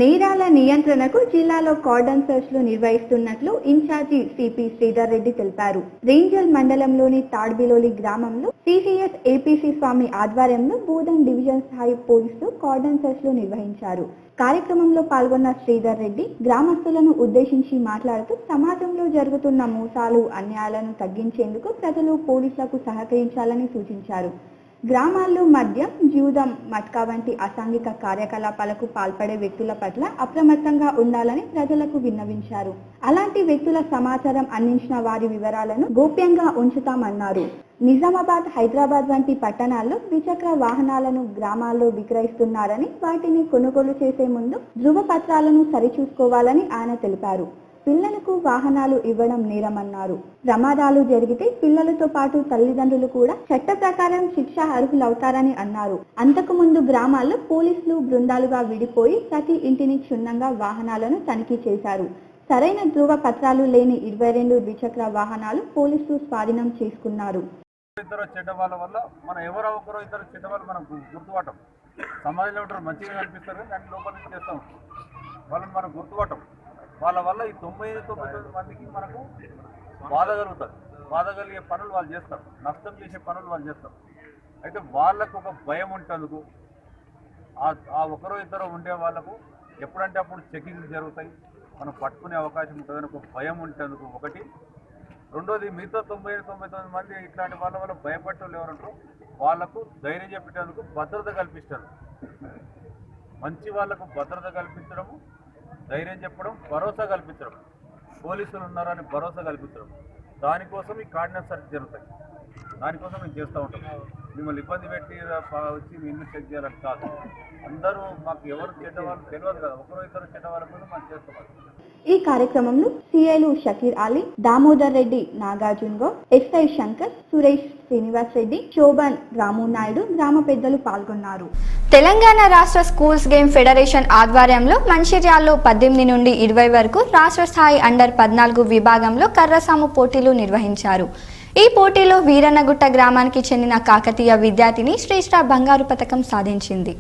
నేరాల నియంత్రణకు జిల్లాలో కార్డన్ సెర్చ్లు నిర్వహిస్తున్నట్లు ఇన్ఛార్జి సిపి శ్రీధర్ రెడ్డి తెలిపారు. రేంజల్ మండలంలోని తాడ్బిలోలి గ్రామంలో సిసిఎస్ ఏపీసీ స్వామి ఆధ్వర్యంలో బోధన్ డివిజన్ స్థాయి పోలీసులు కార్డన్ సెర్చ్లు నిర్వహించారు. కార్యక్రమంలో పాల్గొన్న శ్రీధర్ రెడ్డి గ్రామస్తులను ఉద్దేశించి మాట్లాడుతూ సమాజంలో జరుగుతున్న మోసాలు, అన్యాయాలను తగ్గించేందుకు ప్రజలు పోలీసులకు సహకరించాలని సూచించారు. గ్రామాల్లో మద్యం, జూదం, మట్కా వంటి అసాంఘిక కార్యకలాపాలకు పాల్పడే వ్యక్తుల పట్ల అప్రమత్తంగా ఉండాలని ప్రజలకు విన్నవించారు. అలాంటి వ్యక్తుల సమాచారం అందించిన వారి వివరాలను గోప్యంగా ఉంచుతామన్నారు. నిజామాబాద్, హైదరాబాద్ వంటి పట్టణాల్లో ద్విచక్ర వాహనాలను గ్రామాల్లో విక్రయిస్తున్నారని, వాటిని కొనుగోలు చేసే ముందు ధృవపత్రాలను సరిచూసుకోవాలని ఆయన తెలిపారు. పిల్లలకు వాహనాలు ఇవ్వడం నేరమన్నారు. ప్రమాదాలు జరిగితే పిల్లలతో పాటు తల్లిదండ్రులు కూడా చట్ట ప్రకారం శిక్ష అర్హులవుతారని అన్నారు. అంతకు ముందు గ్రామాల్లో పోలీసులు బృందాలుగా విడిపోయి ప్రతి ఇంటిని క్షుణ్ణంగా వాహనాలను తనిఖీ చేశారు. సరైన ధృవ పత్రాలు లేని 22 ద్విచక్ర వాహనాలు పోలీసులు స్వాధీనం చేసుకున్నారు. ఇద్దరు చెడ్డ వాళ్ళ వల్ల మనం ఎవరో ఒకరో ఇద్దరు చెడ్డ వాళ్ళు మనం గుర్తుపట్టం. సమాజంలో ఉంటారు, మంచిగా కనిపిస్తారు, కానీ లోపల నుంచి చేస్తాం. వాళ్ళని మనం గుర్తుపట్టం. వాళ్ళ వల్ల ఈ 99 మందికి మనకు బాధ కలుగుతుంది. బాధ కలిగే పనులు వాళ్ళు చేస్తారు, నష్టం చేసే పనులు వాళ్ళు చేస్తారు. అయితే వాళ్ళకు ఒక భయం ఉంటేందుకు, ఆ ఒకరో ఇద్దరు ఉండే వాళ్ళకు ఎప్పుడంటే అప్పుడు చెకింగ్లు జరుగుతాయి, మనం పట్టుకునే అవకాశం ఉంటుందని ఒక భయం ఉంటేందుకు ఒకటి. రెండోది, మిగతా 99 మంది ఇట్లాంటి వాళ్ళ వల్ల భయపడేవాళ్ళు ఎవరంటారో వాళ్లకు ధైర్యం చెప్పేందుకు భద్రత కల్పిస్తారు. మంచి వాళ్లకు భద్రత కల్పించడము, ధైర్యం చెప్పడం, భరోసా కల్పించడం, పోలీసులు ఉన్నారని భరోసా కల్పించడం. దానికోసం ఈ కార్డినెన్స్ సెర్చ్ జరుగుతాయి. దానికోసం మేము చేస్తూ ఉంటాం. మిమ్మల్ని ఇబ్బంది పెట్టి వచ్చి మీ ఇల్లు చెక్ చేయాలని కాదు. అందరూ మాకు ఎవరు చెడ్డవాళ్ళు తెలియదు కదా, ఒకరో ఇద్దరు చెడ్డవాళ్ళ కోసం మనం చేస్తాం. ఈ కార్యక్రమంలో సిఐలు షకీర్ అలీ, దామోదర్ రెడ్డి, నాగార్జున గౌడ్, ఎస్ఐ శంకర్, సురేష్ శ్రీనివాస్ రెడ్డి, శోభన్, రాము నాయుడు, గ్రామ పెద్దలు పాల్గొన్నారు. తెలంగాణ రాష్ట్ర స్కూల్స్ గేమ్ ఫెడరేషన్ ఆధ్వర్యంలో మంచిర్యాలలో 18 నుండి 20 వరకు రాష్ట్ర స్థాయి అండర్ 14 విభాగంలో కర్రసాము పోటీలు నిర్వహించారు. ఈ పోటీలో వీరన్నగుట్ట గ్రామానికి చెందిన కాకతీయ విద్యార్థిని శ్రేష్ఠ బంగారు పతకం సాధించింది.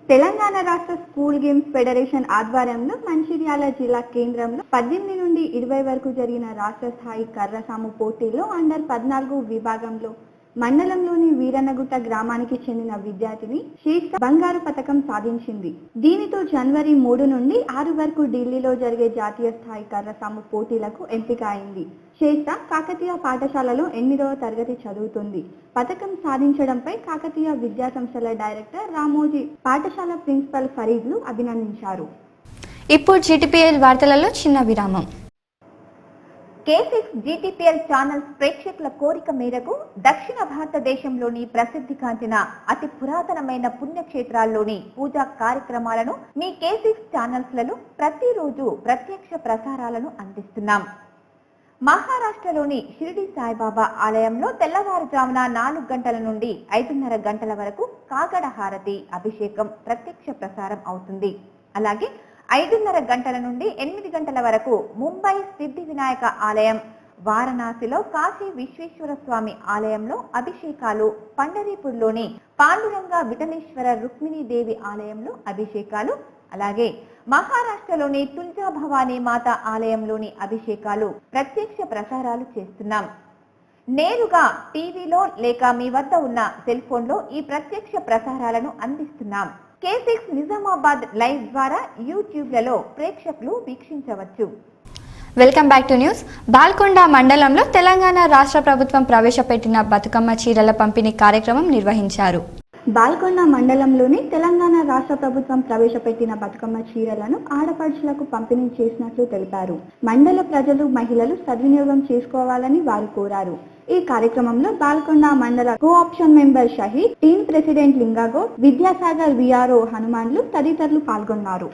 తెలంగాణ రాష్ట్ర స్కూల్ గేమ్స్ ఫెడరేషన్ ఆధ్వర్యంలో మంచిర్యాల జిల్లా కేంద్రంలో 18 నుండి 20 వరకు జరిగిన రాష్ట్ర స్థాయి కర్రసాము పోటీల్లో అండర్ 14 విభాగంలో మండలంలోని వీరన్నగుట్ట గ్రామానికి చెందిన విద్యార్థిని శ్రేష్ఠ బంగారు పతకం సాధించింది. దీనితో జనవరి 3 నుండి 6 వరకు ఢిల్లీలో జరిగే జాతీయ స్థాయి కర్రసాము పోటీలకు ఎంపిక అయింది. శ్రేష్ఠ కాకతీయ పాఠశాలలో 8వ తరగతి చదువుతుంది. పతకం సాధించడంపై కాకతీయ విద్యా సంస్థల డైరెక్టర్ రామోజీ, పాఠశాల ప్రిన్సిపల్ ఫరీద్లు అభినందించారు. ఇప్పుడు జీటీపీఎల్ వార్తలలో చిన్న విరామం. K6 GTPL ఛానల్స్ ప్రేక్షకుల కోరిక మేరకు దక్షిణ భారతదేశంలోని ప్రసిద్ధిగాంచిన అతి పురాతనమైన పుణ్యక్షేత్రాల్లోని పూజా కార్యక్రమాలను మీ K6 ఛానల్స్లలో ప్రతిరోజు ప్రత్యక్ష ప్రసారాలను అందిస్తున్నాం. మహారాష్ట్రలోని షిరిడి సాయిబాబా ఆలయంలో తెల్లవారుజామున 4 గంటల నుండి 5:30 గంటల వరకు కాగడ హారతి, అభిషేకం ప్రత్యక్ష ప్రసారం అవుతుంది. అలాగే 5:30 గంటల నుండి 8 గంటల వరకు ముంబై సిద్ధి వినాయక ఆలయం, వారణాసిలో కాశీ విశ్వేశ్వర స్వామి ఆలయంలో అభిషేకాలు, పండరీపూర్లోని పాండురంగ విఠలేశ్వర రుక్మిణీదేవి ఆలయంలో అభిషేకాలు, అలాగే మహారాష్ట్రలోని తుంజా భవానీ మాత ఆలయంలోని అభిషేకాలు ప్రత్యక్ష ప్రసారాలు చేస్తున్నాం. నేరుగా టీవీలో లేక మీ వద్ద ఉన్న సెల్ ఫోన్ లో ఈ ప్రత్యక్ష ప్రసారాలను అందిస్తున్నాం. K6 నిజామాబాద్ లైవ్ ద్వారా యూట్యూబ్లలో ప్రేక్షకులు వీక్షించవచ్చు. Welcome back to news. Balkonda మండలంలో తెలంగాణ రాష్ట్ర ప్రభుత్వం ప్రవేశపెట్టిన బతుకమ్మ చీరల పంపిణీ కార్యక్రమం నిర్వహించారు. బాల్కొండ మండలంలోని తెలంగాణ రాష్ట్ర ప్రభుత్వం ప్రవేశపెట్టిన బతుకమ్మ చీరలను ఆడపడుచులకు పంపిణీ చేసినట్లు తెలిపారు. మండల ప్రజలు, మహిళలు సద్వినియోగం చేసుకోవాలని వారు కోరారు. ఈ కార్యక్రమంలో బాల్కొండ మండల co-option member Shahid, team president Lingagoud, Vidyasagar VRO Hanmanlu తదితరులు పాల్గొన్నారు.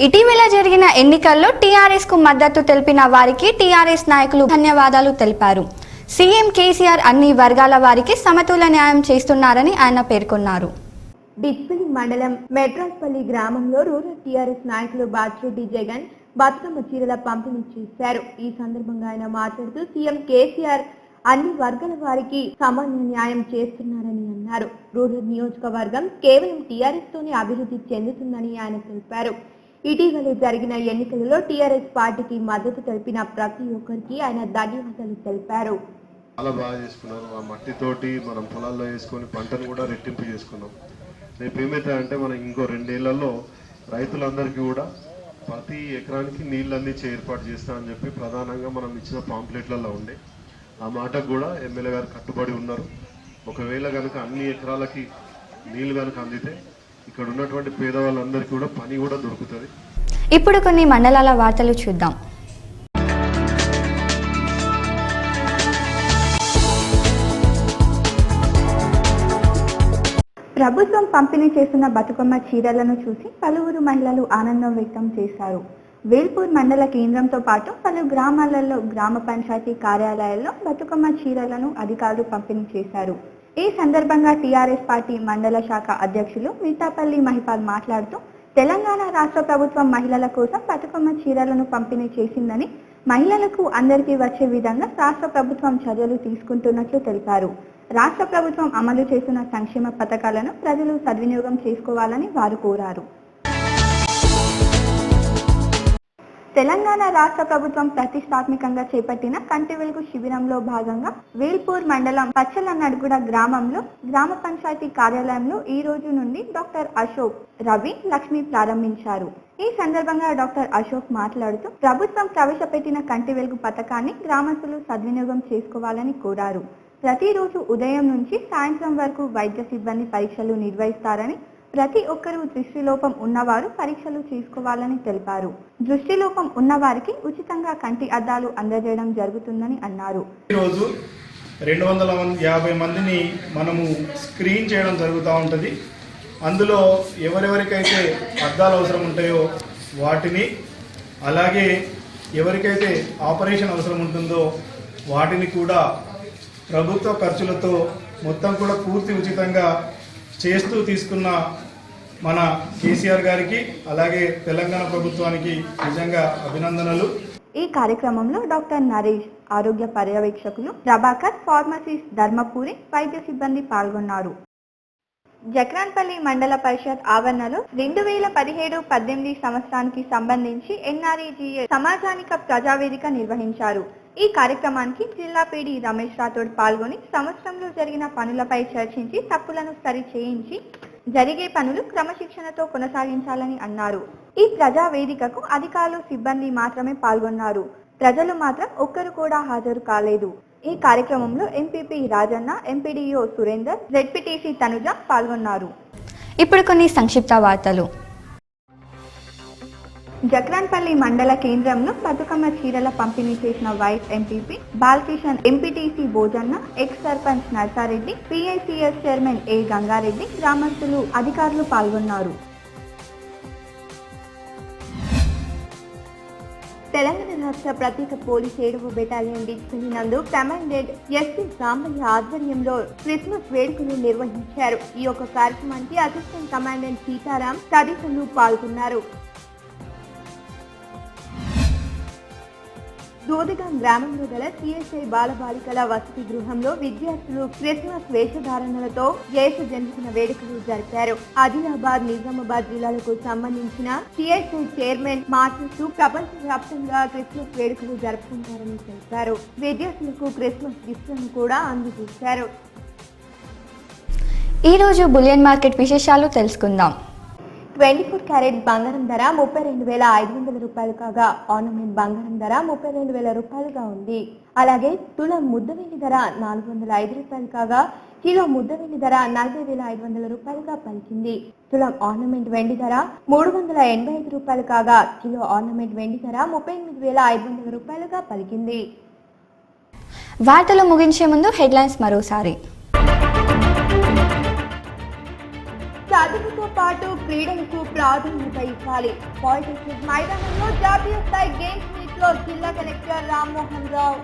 ఇటీవల జరిగిన ఎన్నికల్లో టీఆర్ఎస్ కు మద్దతు తెలిపిన వారికి టీఆర్ఎస్ నాయకులు ధన్యవాదాలు తెలిపారు. సీఎం కేసీఆర్ అన్ని వర్గాల వారికి సమతుల న్యాయం చేస్తున్నారని ఆయన పేర్కొన్నారు. డిచ్పల్లి మండలం మెట్రాస్పల్లి గ్రామంలో రూరల్ టీఆర్ఎస్ నాయకులు బాచిరెడ్డి జగన్ బతుకమ్మ చీరల పంపిణీ చేశారు. ఈ సందర్భంగా ఆయన మాట్లాడుతూ సీఎం కేసీఆర్ అన్ని వర్గాల వారికి సమాన న్యాయం చేస్తున్నారని అన్నారు. రూరల్ నియోజకవర్గం కేవలం టీఆర్ఎస్ తోనే అభివృద్ధి చెందుతుందని ఆయన తెలిపారు. ఇటీవల జరిగిన ఎన్నికలలో టీఆర్ఎస్ పార్టీకి మద్దతు తెలిపిన ప్రతి ఒక్కరికి ఆయన ధన్యవాదాలు తెలిపారు. చాలా బాగా చేసుకున్నారు. ఆ మట్టితోటి మనం పొలాల్లో వేసుకొని పంటను కూడా రెట్టింపు చేసుకున్నాం. రేపు ఏమైతే అంటే మనం ఇంకో 2 ఏళ్లలో రైతులందరికీ కూడా ప్రతి ఎకరానికి నీళ్ళు అందించే ఏర్పాటు చేస్తామని చెప్పి ప్రధానంగా మనం ఇచ్చిన పాంప్లెట్లలో ఉండే ఆ మాటకు కూడా ఎమ్మెల్యే గారు కట్టుబడి ఉన్నారు. ఒకవేళ కనుక అన్ని ఎకరాలకి నీళ్లు కనుక అందితే ఇక్కడ ఉన్నటువంటి పేదవాళ్ళందరికీ కూడా పని కూడా దొరుకుతుంది. ఇప్పుడు కొన్ని మండలాల వార్తలు చూద్దాం. ప్రభుత్వం పంపిణీ చేస్తున్న బతుకమ్మ చీరలను చూసి పలువురు మహిళలు ఆనందం వ్యక్తం చేశారు. వేల్పూర్ మండల కేంద్రంతో పాటు పలు గ్రామాలలో గ్రామ పంచాయతీ కార్యాలయాల్లో బతుకమ్మ చీరలను అధికారులు పంపిణీ చేశారు. ఈ సందర్భంగా టీఆర్ఎస్ పార్టీ మండల శాఖ అధ్యక్షులు మితాపల్లి మహిపాల్ మాట్లాడుతూ తెలంగాణ రాష్ట్ర ప్రభుత్వం మహిళల కోసం బతుకమ్మ చీరలను పంపిణీ చేసిందని, మహిళలకు అందరికీ వచ్చే విధంగా రాష్ట్ర ప్రభుత్వం చర్యలు తీసుకుంటున్నట్లు తెలిపారు. రాష్ట్ర ప్రభుత్వం అమలు చేస్తున్న సంక్షేమ పథకాలను ప్రజలు సద్వినియోగం చేసుకోవాలని వారు కోరారు. తెలంగాణ రాష్ట్ర ప్రభుత్వం ప్రతిష్టాత్మకంగా చేపట్టిన కంటి వెలుగు శిబిరంలో భాగంగా వేల్పూర్ మండలం పచ్చలనడుగుడ గ్రామంలో గ్రామ పంచాయతీ కార్యాలయంలో ఈ రోజు నుండి డాక్టర్ అశోక్, రవి, లక్ష్మి ప్రారంభించారు. ఈ సందర్భంగా డాక్టర్ అశోక్ మాట్లాడుతూ ప్రభుత్వం ప్రవేశపెట్టిన కంటి వెలుగు పథకాన్ని గ్రామస్తులు సద్వినియోగం చేసుకోవాలని కోరారు. ప్రతిరోజు ఉదయం నుంచి సాయంత్రం వరకు వైద్య సిబ్బంది పరీక్షలు నిర్వహిస్తారని, ప్రతి ఒక్కరూ దృష్టిలోపం ఉన్నవారు పరీక్షలు చేసుకోవాలని తెలిపారు. దృష్టిలోపం ఉన్నవారికి ఉచితంగా కంటి అద్దాలు అందజేయడం జరుగుతుందని అన్నారు. ఈరోజు 250 మందిని మనము స్క్రీన్ చేయడం జరుగుతూ ఉంటుంది. అందులో ఎవరెవరికైతే అద్దాలు అవసరం ఉంటాయో వాటిని, అలాగే ఎవరికైతే ఆపరేషన్ అవసరం ఉంటుందో వాటిని కూడా ప్రభుత్వ ఖర్చులతో మొత్తం కూడా పూర్తి ఉచితంగా చేస్తూ తీసుకున్న మన కేసీఆర్ గారికి అలాగే తెలంగాణ ప్రభుత్వానికి నిజంగా అభినందనలు. ఈ కార్యక్రమంలో డాక్టర్ నరేష్, ఆరోగ్య పర్యవేక్షకులు ప్రభాకర్, ఫార్మసిస్ట్ ధర్మపురి, వైద్య సిబ్బంది పాల్గొన్నారు. జక్రాన్పల్లి మండల పరిషత్ ఆవరణలో 2017-18 సంవత్సరానికి సంబంధించి ఎన్ఆర్ఈజీఏ సమాజానిక ప్రజావేదిక నిర్వహించారు. ఈ కార్యక్రమానికి జిల్లా పీడీ రమేష్ రాథోడ్ పాల్గొని సంవత్సరంలో జరిగిన పనులపై చర్చించి తప్పులను సరిచేయించి జరిగే పనులు క్రమశిక్షణతో కొనసాగించాలని అన్నారు. ఈ ప్రజావేదికకు అధికారులు, సిబ్బంది మాత్రమే పాల్గొన్నారు. ప్రజలు మాత్రం ఒక్కరు కూడా హాజరు కాలేదు. ఈ కార్యక్రమంలో MPP Rajanna, MPDO Surender, ZPTC Tanuja పాల్గొన్నారు. ఇప్పుడు కొన్ని సంక్షిప్త వార్తలు. జక్రాన్పల్లి మండల కేంద్రంలో బతుకమ్మ చీరల పంపిణీ చేసిన vice MPP Balakishan, MPTC Bhojanna, ex sarpanch Narsa Reddy, PICS chairman A Ganga Reddy, గ్రామస్తులు, అధికారులు పాల్గొన్నారు. తెలంగాణ రాష్ట్ర ప్రత్యేక పోలీస్ 7వ బెటాలియన్ డిచ్పల్లి నందు కమాండెంట్ ఎస్పీ సాంబయ్య ఆధ్వర్యంలో క్రిస్మస్ వేడుకలు నిర్వహించారు. ఈ యొక్క కార్యక్రమానికి అసిస్టెంట్ కమాండెంట్ సీతారాం తదితరులు పాల్గొన్నారు. దూదిగం గ్రామంలో గల సిఎస్ఐ బాలబాలికల వసతి గృహంలో విద్యార్థులు క్రిస్మస్ వేషధారణలతో యేసు జన్మదిన వేడుకలు జరిపారు. ఆదిలాబాద్, నిజామాబాద్ జిల్లాలకు సంబంధించిన సిఎస్ఐ చైర్మన్ మాట్లాడుతూ ప్రపంచ వ్యాప్తంగా క్రిస్మస్ వేడుకలు జరుపుకుంటారని తెలిపారు. విద్యార్థులకు క్రిస్మస్ గిఫ్ట్లను కూడా అందజేశారు. ఈ రోజు బులియన్ మార్కెట్ విశేషాలు తెలుసుకుందాం. 24 క్యారెట్ బంగారం ధర 32,500 రూపాయలు కాగా ఆర్నమెంట్ బంగారం ధర 32,000 రూపాయలుగా ఉంది. అలాగే తులం ముద్ద వెండి ధర 405 రూపాయలు కాగా కిలో ముద్ద వెండి ధర 40,500 రూపాయలుగా పలికింది. తులం ఆర్నమెంట్ వెండి ధర 385 రూపాయలు కాగా కిలో ఆర్నమెంట్ వెండి ధర 38,500 రూపాయలుగా పలికింది. వార్తలు ముగించే ముందు హెడ్లైన్స్ మరోసారి. చదువుతో పాటు క్రీడలకు ప్రాధాన్యత ఇవ్వాలి. పాలిటెక్నిక్ మైదానంలో జాతీయ స్థాయి గేమ్స్ మీట్ లో జిల్లా కలెక్టర్ రామ్మోహన్ రావు.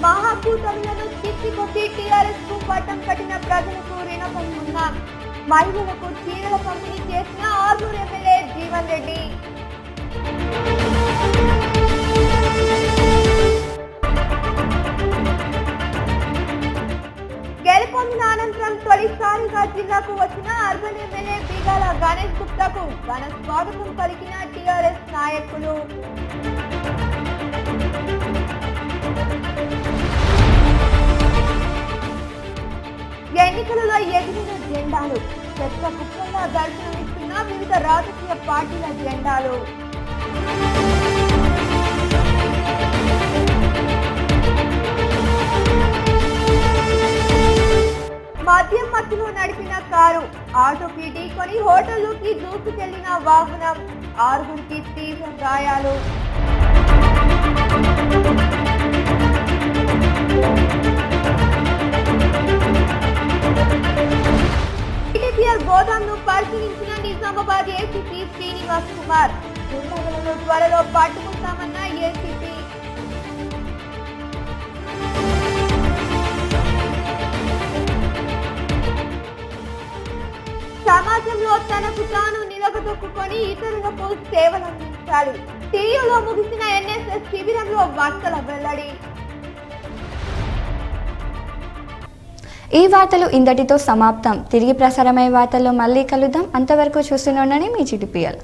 మహాకూటమిలను తిప్పికొట్టి టీఆర్ఎస్ కు పట్టం కట్టిన ప్రజలకు రుణపడి ఉన్నాం. మహిళలకు చీరల పంపిణీ చేసిన ఆర్మూర్ ఎమ్మెల్యే జీవన్ రెడ్డి. గెలుపొందిన అనంతరం తొలిసారిగా జిల్లాకు వచ్చిన అర్బన్ ఎమ్మెల్యే బిగాల గణేష్ గుప్తాకు ఘన స్వాగతం పలికిన టీఆర్ఎస్ నాయకులు. ఎన్నికలలో ఎగిరిన జెండాలు, చెత్త కుప్పంగా దర్శనమిస్తున్న వివిధ రాజకీయ పార్టీల జెండాలు. మద్యం మత్తులో నడిపిన కారు, ఆటోకి ఢీకొని హోటల్లోకి దూసుకెళ్లిన వాహనం, 6గురికి తీవ్ర గాయాలు. గోదాంను పరిశీలించిన నిజామాబాద్ ఏసీపీ శ్రీనివాస్ కుమార్. గుండాలను త్వరలో పట్టుకుంటామన్న ఏసీపీ. సమాజంలో తనకు తాను నిలబదొక్కుని ఇతరులకు సేవలందించాలి. టీయూలో ముగిసిన ఎన్ఎస్ఎస్ శిబిరంలో వార్తల వెల్లడి. ఈ వార్తలు ఇంతటితో సమాప్తం. తిరిగి ప్రసారమయ్యే వార్తల్లో మళ్ళీ కలుద్దాం. అంతవరకు చూస్తూనే ఉండండి మీ GTPL.